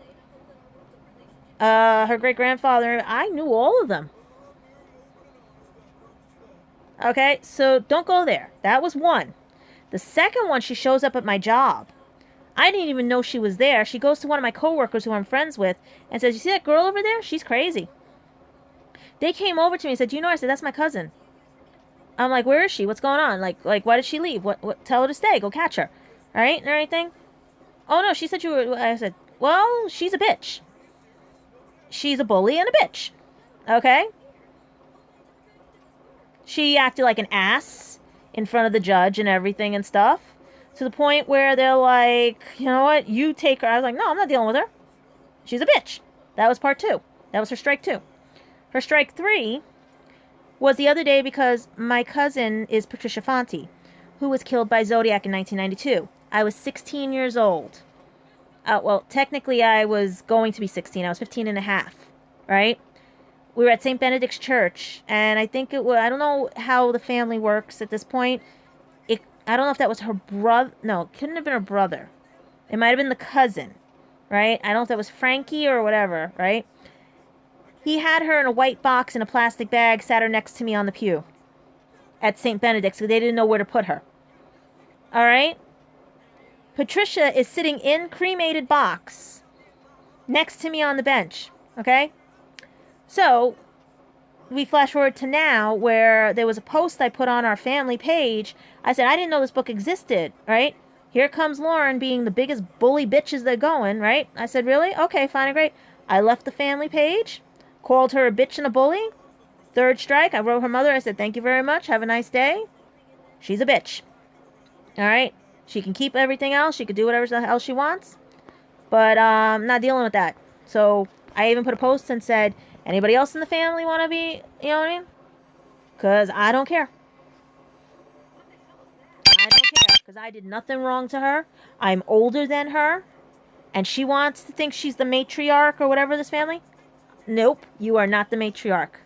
Her great-grandfather, I knew all of them. Okay, so don't go there. That was one. The second one, she shows up at my job. I didn't even know she was there. She goes to one of my coworkers who I'm friends with and says, you see that girl over there? She's crazy. They came over to me and said, do you know her? I said, that's my cousin. I'm like, where is she? What's going on? Like, why did she leave? What? Tell her to stay. Go catch her. All right? And everything. Oh, no, she said you were... I said, well, she's a bitch. She's a bully and a bitch. Okay? She acted like an ass in front of the judge and everything and stuff. To the point where they're like, you know what? You take her. I was like, no, I'm not dealing with her. She's a bitch. That was part 2. That was her strike 2. Her strike 3 was the other day because my cousin is Patricia Fonte, who was killed by Zodiac in 1992. I was 16 years old. Well, technically I was going to be 16. I was 15 and a half, right? We were at St. Benedict's Church, and I think it was, I don't know how the family works at this point. I don't know if that was her brother. No, it couldn't have been her brother. It might have been the cousin, right? I don't know if that was Frankie or whatever, right? He had her in a white box in a plastic bag, sat her next to me on the pew at St. Benedict's because they didn't know where to put her. All right? Patricia is sitting in cremated box next to me on the bench, okay? So, we flash forward to now where there was a post I put on our family page. I said, I didn't know this book existed, right? Here comes Lauren being the biggest bully bitches they're going, right? I said, really? Okay, fine and great. I left the family page, called her a bitch and a bully. Third strike, I wrote her mother. I said, thank you very much. Have a nice day. She's a bitch. All right? She can keep everything else. She can do whatever the hell she wants. But I'm not dealing with that. So I even put a post and said, anybody else in the family want to be, you know what I mean? Because I don't care. I don't care. Because I did nothing wrong to her. I'm older than her. And she wants to think she's the matriarch or whatever of this family. Nope. You are not the matriarch.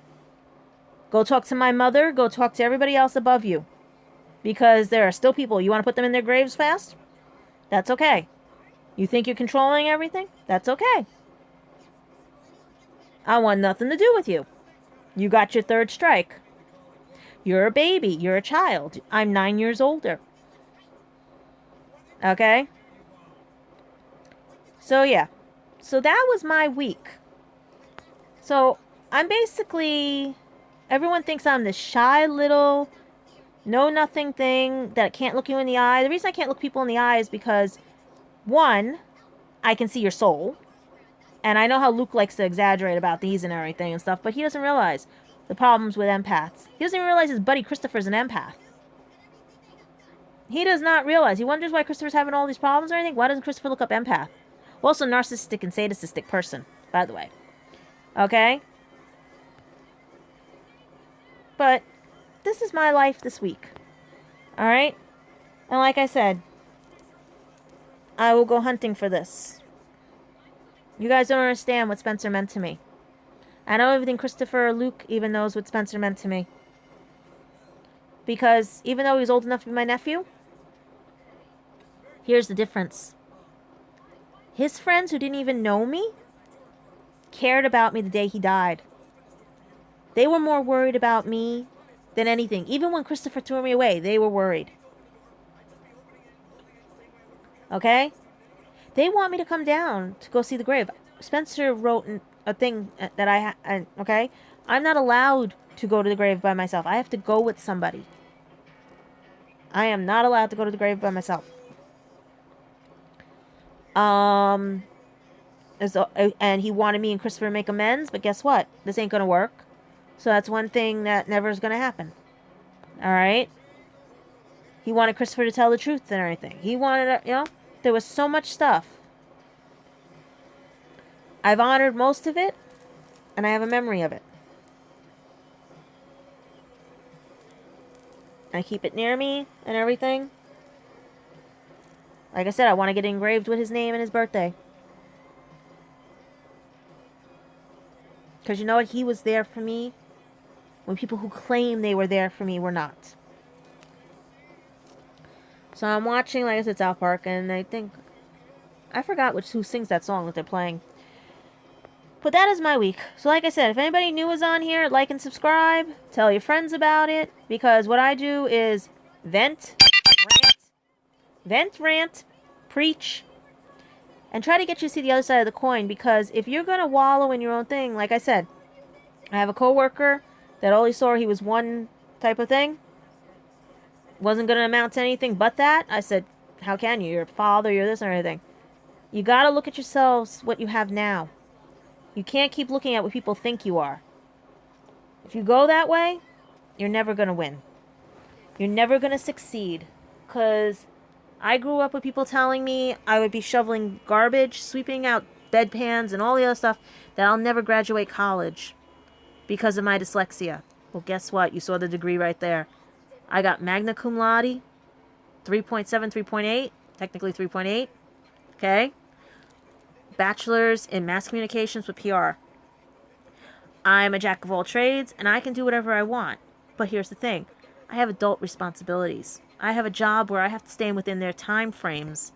Go talk to my mother. Go talk to everybody else above you. Because there are still people. You want to put them in their graves fast? That's okay. You think you're controlling everything? That's okay. I want nothing to do with you. You got your third strike. You're a baby. You're a child. I'm 9 years older. Okay? So, yeah. So, that was my week. So, I'm basically. Everyone thinks I'm this shy little, know nothing thing that can't look you in the eye. The reason I can't look people in the eye is because, one, I can see your soul. And I know how Luke likes to exaggerate about these and everything and stuff, but he doesn't realize the problems with empaths. He doesn't even realize his buddy Christopher's an empath. He does not realize. He wonders why Christopher's having all these problems or anything. Why doesn't Christopher look up empath? Well, also narcissistic and sadistic person, by the way. Okay? But this is my life this week. Alright? And like I said, I will go hunting for this. You guys don't understand what Spencer meant to me. I know everything Christopher or Luke even knows what Spencer meant to me. Because even though he was old enough to be my nephew, here's the difference. His friends who didn't even know me cared about me the day he died. They were more worried about me than anything. Even when Christopher threw me away, they were worried. Okay? They want me to come down to go see the grave. Spencer wrote a thing that okay? I'm not allowed to go to the grave by myself. I have to go with somebody. I am not allowed to go to the grave by myself. And he wanted me and Christopher to make amends, but guess what? This ain't gonna work. So that's one thing that never is gonna happen. Alright? He wanted Christopher to tell the truth and everything. He wanted, there was so much stuff. I've honored most of it, and I have a memory of it. I keep it near me and everything. Like I said, I want to get engraved with his name and his birthday. Because you know what? He was there for me when people who claim they were there for me were not. So I'm watching, like I said, South Park, and I forgot who sings that song that they're playing. But that is my week. So like I said, if anybody new is on here, like and subscribe. Tell your friends about it. Because what I do is vent, rant, preach, and try to get you to see the other side of the coin. Because if you're going to wallow in your own thing, like I said, I have a coworker that only saw he was one type of thing. Wasn't going to amount to anything but that. I said, how can you? You're a father, you're this and everything. You got to look at yourselves, what you have now. You can't keep looking at what people think you are. If you go that way, you're never going to win. You're never going to succeed. Because I grew up with people telling me I would be shoveling garbage, sweeping out bedpans, and all the other stuff, that I'll never graduate college because of my dyslexia. Well, guess what? You saw the degree right there. I got magna cum laude, 3.7, 3.8, technically 3.8. Okay? Bachelor's in mass communications with PR. I'm a jack of all trades, and I can do whatever I want. But here's the thing. I have adult responsibilities. I have a job where I have to stay within their time frames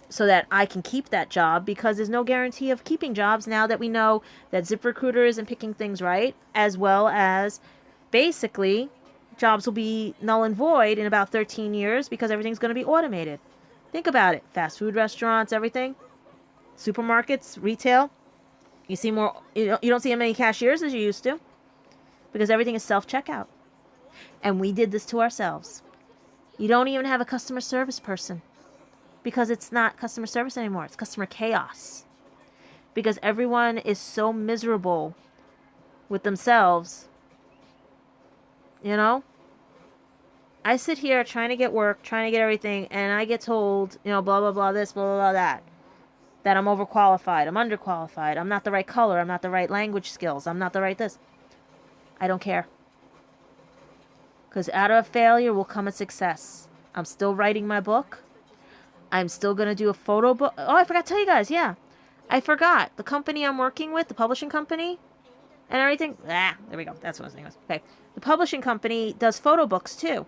so that I can keep that job, because there's no guarantee of keeping jobs now that we know that ZipRecruiter isn't picking things right, as well as basically jobs will be null and void in about 13 years because everything's going to be automated. Think about it. Fast food restaurants, everything. Supermarkets, retail, you see more. You don't see as many cashiers as you used to, because everything is self-checkout. And we did this to ourselves. You don't even have a customer service person, because it's not customer service anymore. It's customer chaos, because everyone is so miserable with themselves. I sit here trying to get work, trying to get everything, and I get told, blah blah blah this, blah blah blah that. That I'm overqualified, I'm underqualified, I'm not the right color, I'm not the right language skills, I'm not the right this. I don't care. Because out of a failure will come a success. I'm still writing my book. I'm still going to do a photo book. Oh, I forgot to tell you guys, yeah. I forgot. The company I'm working with, the publishing company, and everything. There we go. That's what his name was. Okay. The publishing company does photo books, too.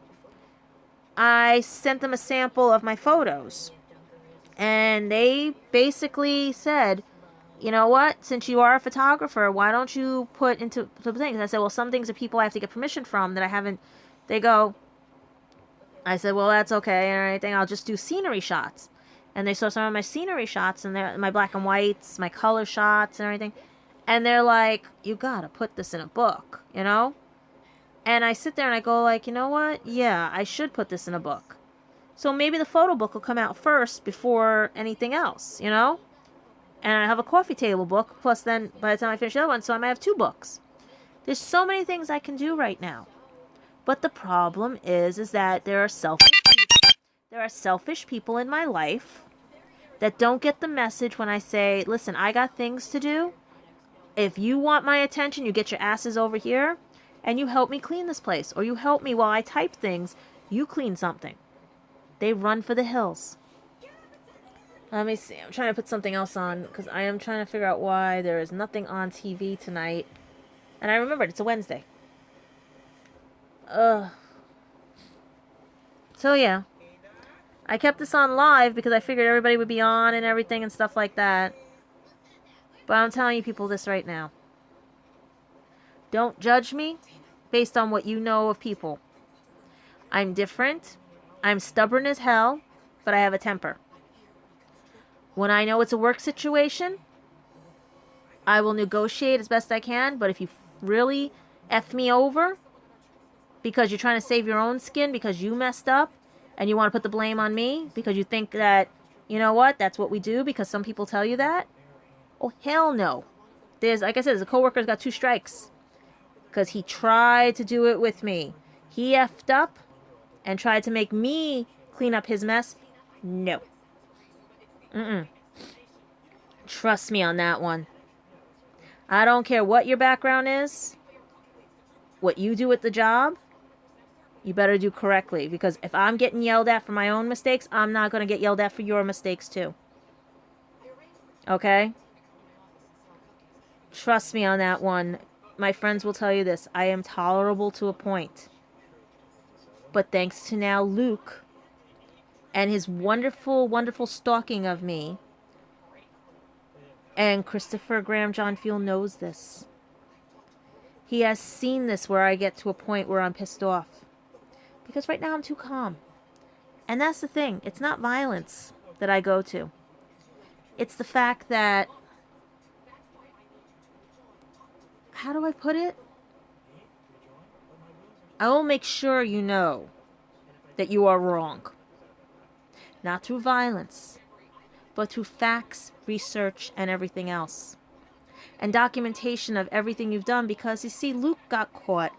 I sent them a sample of my photos. And they basically said, you know what, since you are a photographer, why don't you put into some things? I said, well, some things are people I have to get permission from that I haven't. They go, I said, well, that's okay and everything. I'll just do scenery shots. And they saw some of my scenery shots and my black and whites, my color shots and everything. And they're like, you gotta put this in a book, you know? And I sit there and I go like, you know what? Yeah, I should put this in a book. So maybe the photo book will come out first before anything else, you know? And I have a coffee table book, plus then by the time I finish the other one, so I might have 2 books. There's so many things I can do right now. But the problem is that there are selfish people in my life that don't get the message when I say, listen, I got things to do. If you want my attention, you get your asses over here and you help me clean this place. Or you help me while I type things, you clean something. They run for the hills. Let me see. I'm trying to put something else on because I am trying to figure out why there is nothing on TV tonight. And I remembered it's a Wednesday. Ugh. So yeah. I kept this on live because I figured everybody would be on and everything and stuff like that. But I'm telling you people this right now. Don't judge me based on what you know of people. I'm different. I'm stubborn as hell, but I have a temper. When I know it's a work situation, I will negotiate as best I can. But if you really F me over because you're trying to save your own skin because you messed up and you want to put the blame on me because you think that, you know what, that's what we do because some people tell you that. Oh, hell no. There's, like I said, there's a coworker's got 2 strikes because he tried to do it with me. He effed up and tried to make me clean up his mess. No. Trust me on that one. I don't care what your background is, what you do at the job, you better do correctly. Because if I'm getting yelled at for my own mistakes, I'm not going to get yelled at for your mistakes too. Okay? Trust me on that one. My friends will tell you this. I am tolerable to a point. But thanks to now Luke and his wonderful, wonderful stalking of me, and Christopher Graham John Field knows this. He has seen this where I get to a point where I'm pissed off. Because right now I'm too calm. And that's the thing. It's not violence that I go to. It's the fact that... How do I put it? I will make sure you know that you are wrong. Not through violence, but through facts, research, and everything else. And documentation of everything you've done because, you see, Luke got caught.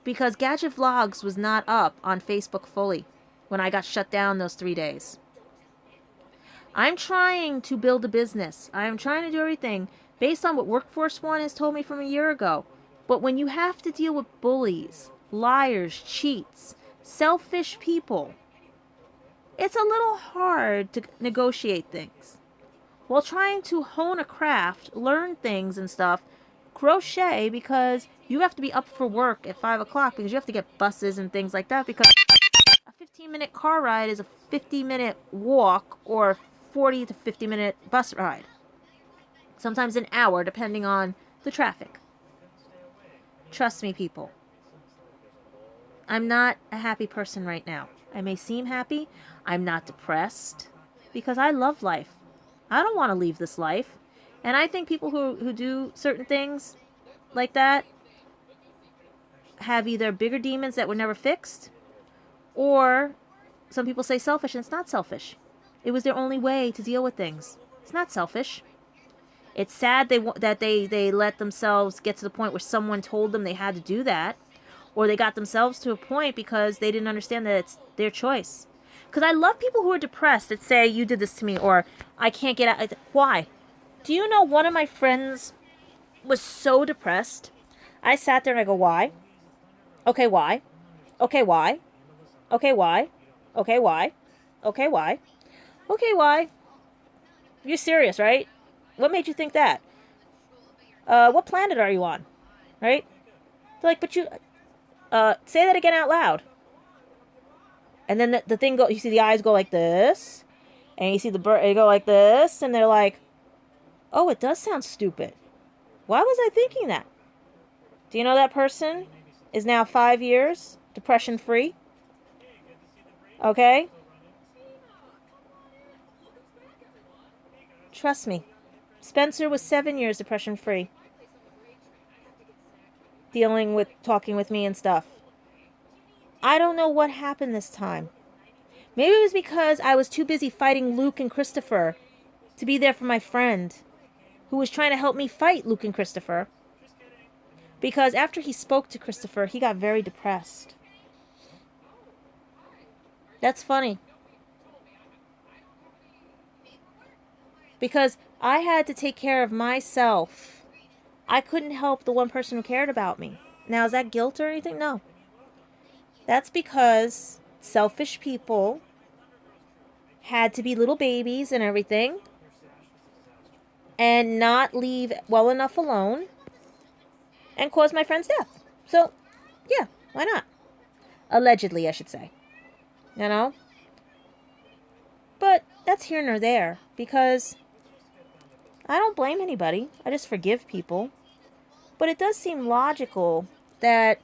Because Gadget Vlogs was not up on Facebook fully when I got shut down those 3 days. I'm trying to build a business. I'm trying to do everything based on what Workforce One has told me from a year ago. But when you have to deal with bullies, liars, cheats, selfish people, it's a little hard to negotiate things. While trying to hone a craft, learn things and stuff, crochet, because you have to be up for work at 5 o'clock because you have to get buses and things like that, because a 15-minute car ride is a 50-minute walk or a 40 to 50-minute bus ride. Sometimes an hour, depending on the traffic. Trust me, people. I'm not a happy person right now. I may seem happy. I'm not depressed because I love life. I don't want to leave this life. And I think people who do certain things like that have either bigger demons that were never fixed, or some people say selfish, and it's not selfish. It was their only way to deal with things. It's not selfish. It's sad that they let themselves get to the point where someone told them they had to do that, or they got themselves to a point because they didn't understand that it's their choice. Because I love people who are depressed that say, you did this to me, or I can't get out. Why? Do you know one of my friends was so depressed? I sat there and I go, why? Okay, why? Okay, why? Okay, why? Okay, why? Okay, why? Okay, why? You're serious, right? What made you think that? What planet are you on? Right? They're like, but you... say that again out loud. And then the thing go, you see the eyes go like this. And you see the bird, they go like this, and they're like, oh, it does sound stupid. Why was I thinking that? Do you know that person is now 5 years depression free? Okay? Trust me. Spencer was 7 years depression free. Dealing with, talking with me and stuff. I don't know what happened this time. Maybe it was because I was too busy fighting Luke and Christopher to be there for my friend who was trying to help me fight Luke and Christopher. Because after he spoke to Christopher, he got very depressed. That's funny. Because I had to take care of myself. I couldn't help the one person who cared about me. Now, is that guilt or anything? No. That's because selfish people had to be little babies and everything and not leave well enough alone and cause my friend's death. So, yeah, why not? Allegedly, I should say. You know? But that's here nor there, because I don't blame anybody. I just forgive people. But it does seem logical that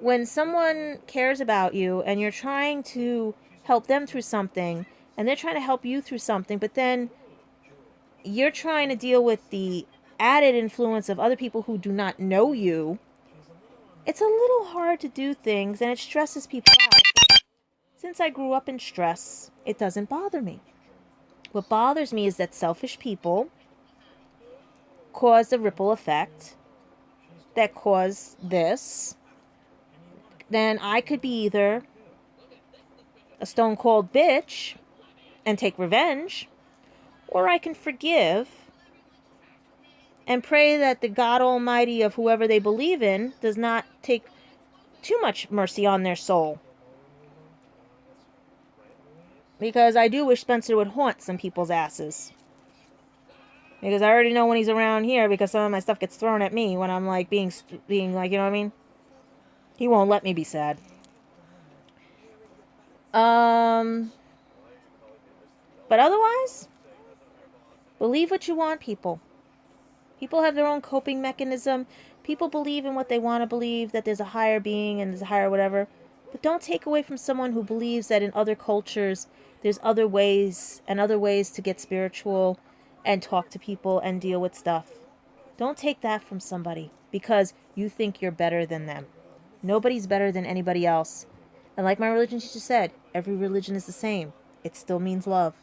when someone cares about you and you're trying to help them through something, and they're trying to help you through something, but then you're trying to deal with the added influence of other people who do not know you, it's a little hard to do things, and it stresses people out. But since I grew up in stress, it doesn't bother me. What bothers me is that selfish people cause a ripple effect that cause this. Then I could be either a stone cold bitch and take revenge, or I can forgive and pray that the God Almighty of whoever they believe in does not take too much mercy on their soul. Because I do wish Spencer would haunt some people's asses. Because I already know when he's around here, because some of my stuff gets thrown at me when I'm like being like, you know what I mean? He won't let me be sad. But otherwise, believe what you want, people. People have their own coping mechanism. People believe in what they want to believe, that there's a higher being and there's a higher whatever. But don't take away from someone who believes that in other cultures there's other ways to get spiritual and talk to people and deal with stuff. Don't take that from somebody because you think you're better than them. Nobody's better than anybody else. And like my religion teacher said, every religion is the same. It still means love.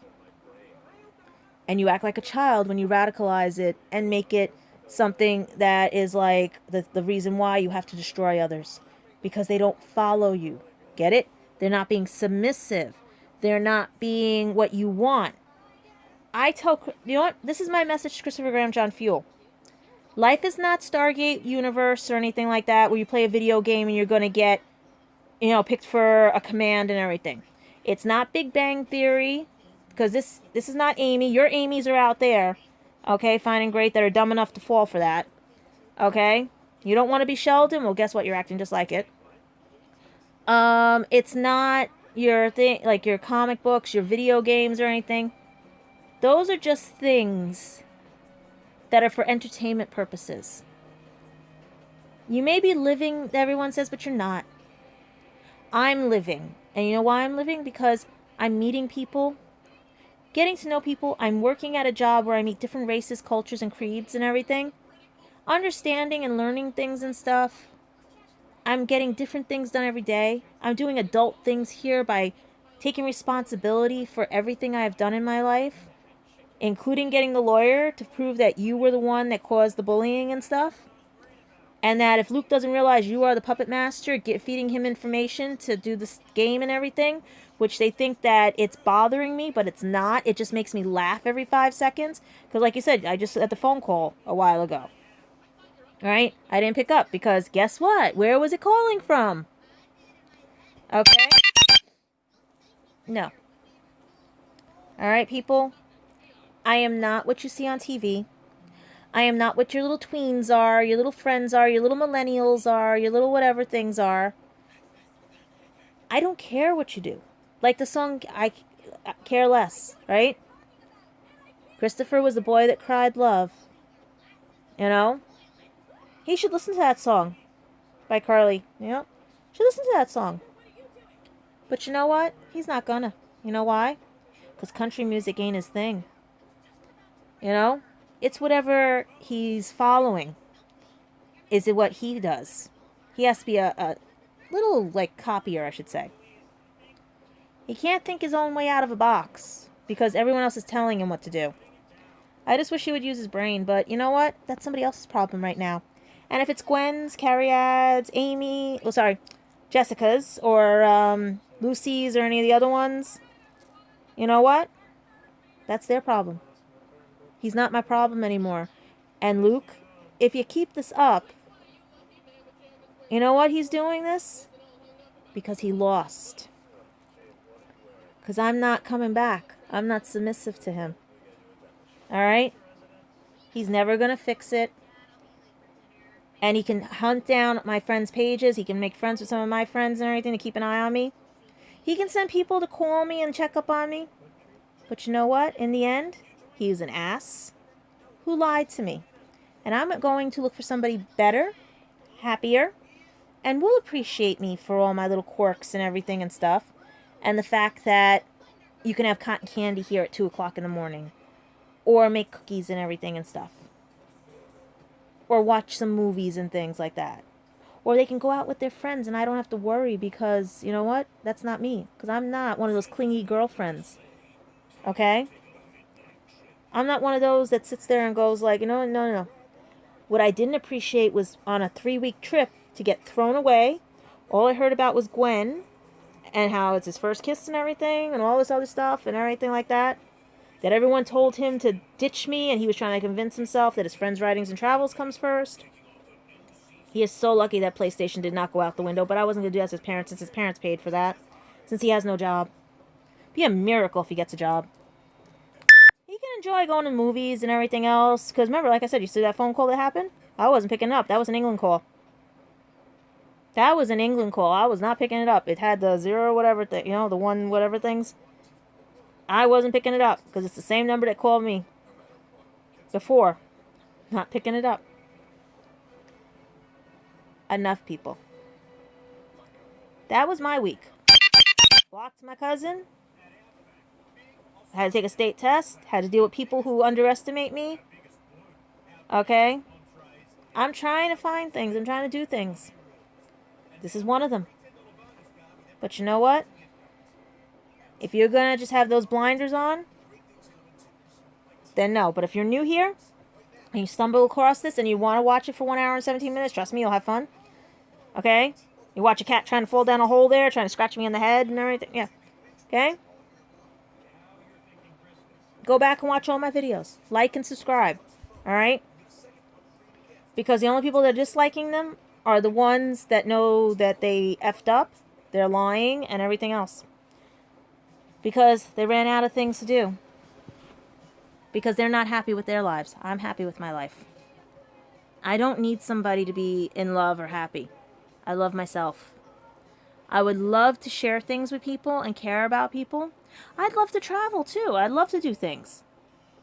And you act like a child when you radicalize it and make it something that is like the reason why you have to destroy others. Because they don't follow you. Get it? They're not being submissive. They're not being what you want. You know what? This is my message to Christopher Graham John Fuel. Life is not Stargate Universe or anything like that where you play a video game and you're going to get, picked for a command and everything. It's not Big Bang Theory, because this is not Amy. Your Amy's are out there, okay, fine and great, that are dumb enough to fall for that, okay? You don't want to be Sheldon? Well, guess what? You're acting just like it. It's not your thing, like your comic books, your video games or anything. Those are just things that are for entertainment purposes. You may be living, everyone says, but you're not. I'm living. And you know why I'm living? Because I'm meeting people, getting to know people. I'm working at a job where I meet different races, cultures, and creeds and everything. Understanding and learning things and stuff. I'm getting different things done every day. I'm doing adult things here by taking responsibility for everything I have done in my life, including getting the lawyer to prove that you were the one that caused the bullying and stuff. And that if Luke doesn't realize you are the puppet master, feeding him information to do this game and everything, which they think that it's bothering me, but it's not. It just makes me laugh every 5 seconds. Because like you said, I just had the phone call a while ago. Alright? I didn't pick up because guess what? Where was it calling from? Okay? No. Alright, people? I am not what you see on TV. I am not what your little tweens are, your little friends are, your little millennials are, your little whatever things are. I don't care what you do. Like the song, care less, right? Christopher was the boy that cried love. You know? He should listen to that song by Carly. You know? Should listen to that song. But you know what? He's not gonna. You know why? Because country music ain't his thing. You know? It's whatever he's following. Is it what he does? He has to be a little, like, copier, I should say. He can't think his own way out of a box because everyone else is telling him what to do. I just wish he would use his brain, but you know what? That's somebody else's problem right now. And if it's Gwen's, Carrie-Ad's, Jessica's, or Lucy's, or any of the other ones, you know what? That's their problem. He's not my problem anymore. And Luke, if you keep this up, you know what he's doing this? Because he lost. Because I'm not coming back. I'm not submissive to him. Alright? He's never going to fix it. And he can hunt down my friends' pages. He can make friends with some of my friends and everything to keep an eye on me. He can send people to call me and check up on me. But you know what? In the end, he was an ass who lied to me. And I'm going to look for somebody better, happier, and will appreciate me for all my little quirks and everything and stuff. And the fact that you can have cotton candy here at 2 o'clock in the morning. Or make cookies and everything and stuff. Or watch some movies and things like that. Or they can go out with their friends and I don't have to worry because, you know what? That's not me. Because I'm not one of those clingy girlfriends. Okay? I'm not one of those that sits there and goes like, no. What I didn't appreciate was on a 3-week trip to get thrown away. All I heard about was Gwen and how it's his first kiss and everything and all this other stuff and everything like that. That everyone told him to ditch me and he was trying to convince himself that his friends' writings and travels comes first. He is so lucky that PlayStation did not go out the window, but I wasn't going to do that to his parents since his parents paid for that. Since he has no job. Be a miracle if he gets a job. He can enjoy going to movies and everything else. Because remember, like I said, you see that phone call that happened? I wasn't picking it up. That was an England call. That was an England call. I was not picking it up. It had the 0 whatever thing, the 1 whatever things. I wasn't picking it up because it's the same number that called me before. Not picking it up. Enough, people. That was my week. Blocked my cousin. Had to take a state test. Had to deal with people who underestimate me. Okay? I'm trying to find things. I'm trying to do things. This is one of them. But you know what? If you're going to just have those blinders on, then no. But if you're new here, and you stumble across this, and you want to watch it for 1 hour and 17 minutes, trust me, you'll have fun. Okay? You watch a cat trying to fall down a hole there, trying to scratch me on the head and everything. Yeah. Okay? Go back and watch all my videos. Like and subscribe. Alright? Because the only people that are disliking them are the ones that know that they effed up, they're lying, and everything else. Because they ran out of things to do. Because they're not happy with their lives. I'm happy with my life. I don't need somebody to be in love or happy. I love myself. I would love to share things with people and care about people. I'd love to travel too. I'd love to do things.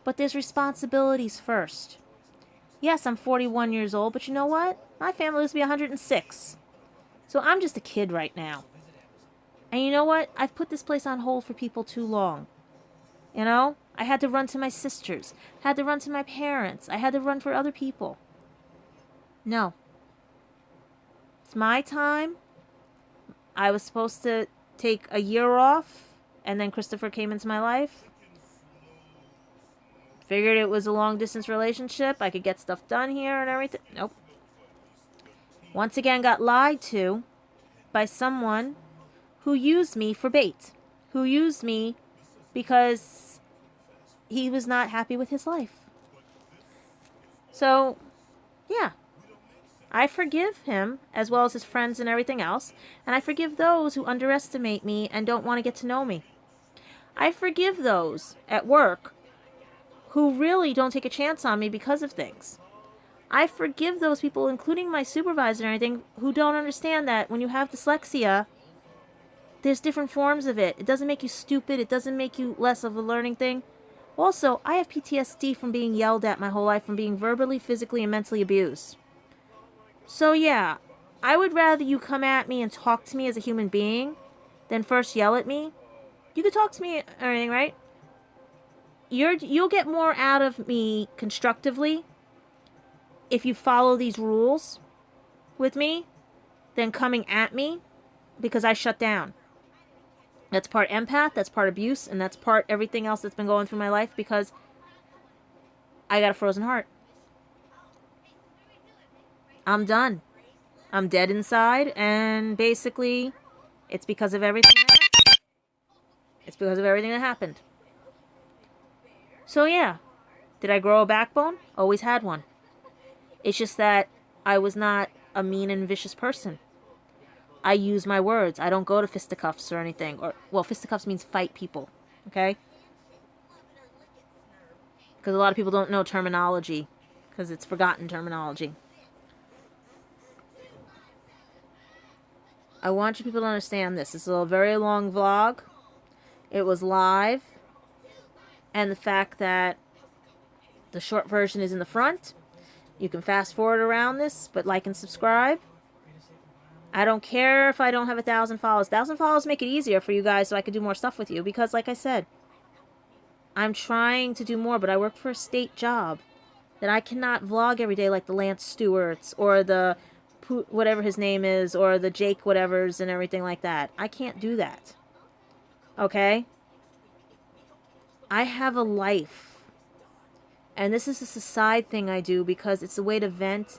But there's responsibilities first. Yes, I'm 41 years old, but you know what? My family lives to be 106. So I'm just a kid right now. And you know what? I've put this place on hold for people too long. You know? I had to run to my sisters. Had to run to my parents. I had to run for other people. No. It's my time. I was supposed to take a year off. And then Christopher came into my life. Figured it was a long-distance relationship. I could get stuff done here and everything. Nope. Once again got lied to by someone who used me for bait. Who used me because he was not happy with his life. So, yeah. I forgive him, as well as his friends and everything else. And I forgive those who underestimate me and don't want to get to know me. I forgive those at work who really don't take a chance on me because of things. I forgive those people, including my supervisor and everything, who don't understand that when you have dyslexia, there's different forms of it. It doesn't make you stupid. It doesn't make you less of a learning thing. Also, I have PTSD from being yelled at my whole life, from being verbally, physically, and mentally abused. So yeah, I would rather you come at me and talk to me as a human being than first yell at me. You could talk to me or anything, right? You'll get more out of me constructively if you follow these rules with me than coming at me because I shut down. That's part empath, that's part abuse, and that's part everything else that's been going through my life because I got a frozen heart. I'm done. I'm dead inside, and basically, it's because of everything that happened. It's because of everything that happened. So yeah, did I grow a backbone? Always had one. It's just that I was not a mean and vicious person. I use my words. I don't go to fisticuffs or anything. Or, well, fisticuffs means fight people, okay? Because a lot of people don't know terminology, because it's forgotten terminology. I want you people to understand this. This is a very long vlog. It was live. And the fact that the short version is in the front. You can fast forward around this, but like and subscribe. I don't care if I don't have 1,000 followers. 1,000 followers make it easier for you guys so I can do more stuff with you. Because like I said, I'm trying to do more, but I work for a state job. That I cannot vlog every day like the Lance Stewarts or the whatever his name is or the Jake whatevers and everything like that. I can't do that. Okay? I have a life. And this is just a side thing I do because it's a way to vent.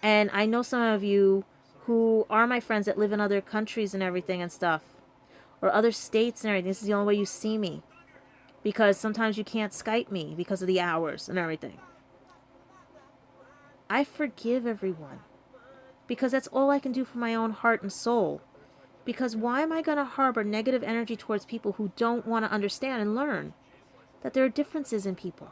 And I know some of you who are my friends that live in other countries and everything and stuff. Or other states and everything. This is the only way you see me. Because sometimes you can't Skype me because of the hours and everything. I forgive everyone. Because that's all I can do for my own heart and soul. Because why am I going to harbor negative energy towards people who don't want to understand and learn that there are differences in people?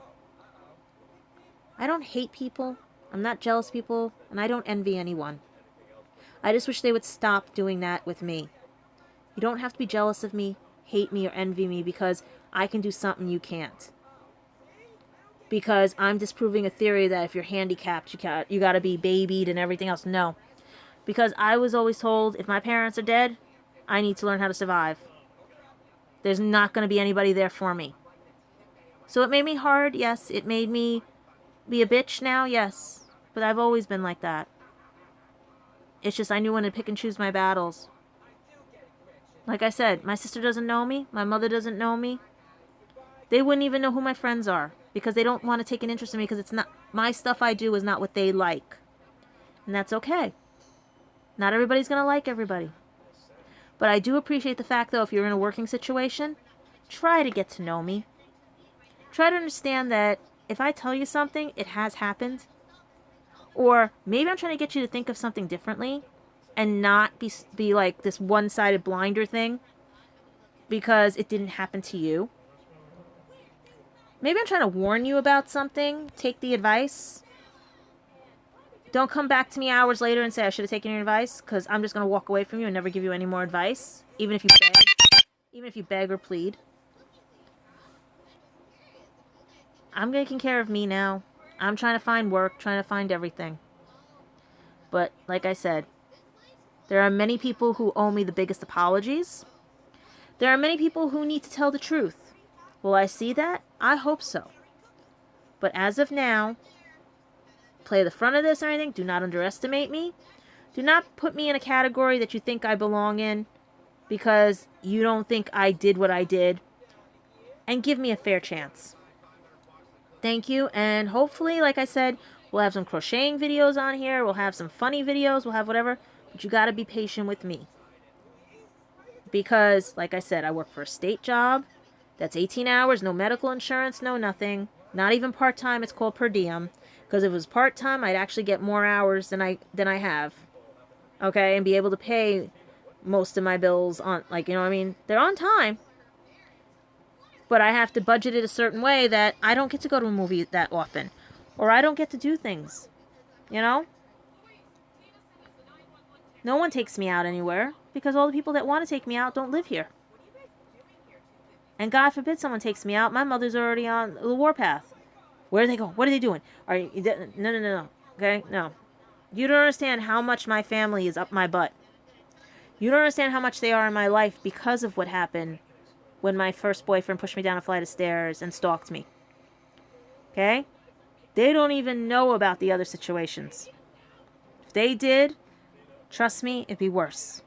I don't hate people. I'm not jealous of people. And I don't envy anyone. I just wish they would stop doing that with me. You don't have to be jealous of me, hate me, or envy me because I can do something you can't. Because I'm disproving a theory that if you're handicapped, you got to be babied and everything else. No. Because I was always told, if my parents are dead, I need to learn how to survive. There's not going to be anybody there for me. So it made me hard, yes. It made me be a bitch now, yes. But I've always been like that. It's just I knew when to pick and choose my battles. Like I said, my sister doesn't know me. My mother doesn't know me. They wouldn't even know who my friends are. Because they don't want to take an interest in me because it's not, my stuff I do is not what they like. And that's okay. Not everybody's going to like everybody. But I do appreciate the fact, though, if you're in a working situation, try to get to know me. Try to understand that if I tell you something, it has happened. Or maybe I'm trying to get you to think of something differently and not be like this one-sided blinder thing because it didn't happen to you. Maybe I'm trying to warn you about something. Take the advice. Don't come back to me hours later and say I should have taken your advice, because I'm just going to walk away from you and never give you any more advice, even if you beg or plead. I'm taking care of me now. I'm trying to find work, trying to find everything. But like I said, there are many people who owe me the biggest apologies. There are many people who need to tell the truth. Will I see that? I hope so. But as of now, play the front of this or anything. Do not underestimate me. Do not put me in a category that you think I belong in because you don't think I did what I did. And give me a fair chance. Thank you. And hopefully, like I said, we'll have some crocheting videos on here. We'll have some funny videos. We'll have whatever. But you got to be patient with me. Because, like I said, I work for a state job. That's 18 hours. No medical insurance. No nothing. Not even part-time. It's called per diem. Because if it was part-time, I'd actually get more hours than I have. Okay? And be able to pay most of my bills on, like, you know what I mean? They're on time. But I have to budget it a certain way that I don't get to go to a movie that often. Or I don't get to do things. You know? No one takes me out anywhere because all the people that want to take me out don't live here. And God forbid someone takes me out. My mother's already on the warpath. Where are they going? What are they doing? Are you, no. Okay? No. You don't understand how much my family is up my butt. You don't understand how much they are in my life because of what happened when my first boyfriend pushed me down a flight of stairs and stalked me. Okay? They don't even know about the other situations. If they did, trust me, it'd be worse.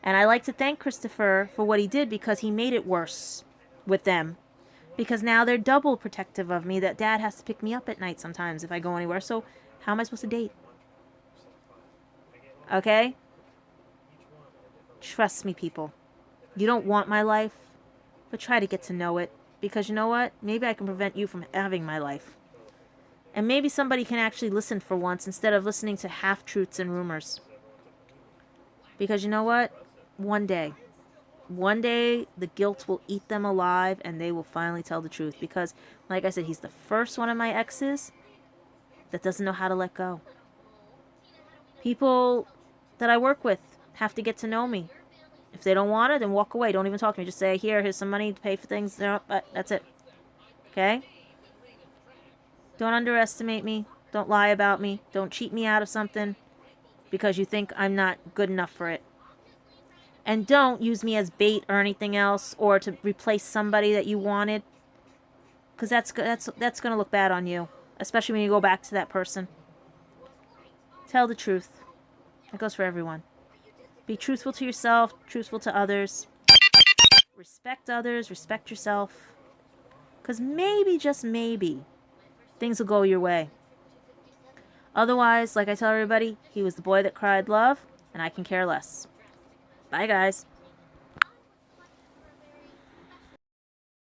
And I like to thank Christopher for what he did because he made it worse with them. Because now they're double protective of me that Dad has to pick me up at night sometimes if I go anywhere. So how am I supposed to date? Okay? Trust me, people. You don't want my life, but try to get to know it. Because you know what? Maybe I can prevent you from having my life. And maybe somebody can actually listen for once instead of listening to half-truths and rumors. Because you know what? One day, the guilt will eat them alive and they will finally tell the truth. Because, like I said, he's the first one of my exes that doesn't know how to let go. People that I work with have to get to know me. If they don't want it, then walk away. Don't even talk to me. Just say, here's some money to pay for things. That's it. Okay? Don't underestimate me. Don't lie about me. Don't cheat me out of something because you think I'm not good enough for it. And don't use me as bait or anything else or to replace somebody that you wanted. Because that's going to look bad on you. Especially when you go back to that person. Tell the truth. It goes for everyone. Be truthful to yourself, truthful to others. Respect others, respect yourself. Because maybe, just maybe, things will go your way. Otherwise, like I tell everybody, he was the boy that cried love, and I can care less. Bye, guys.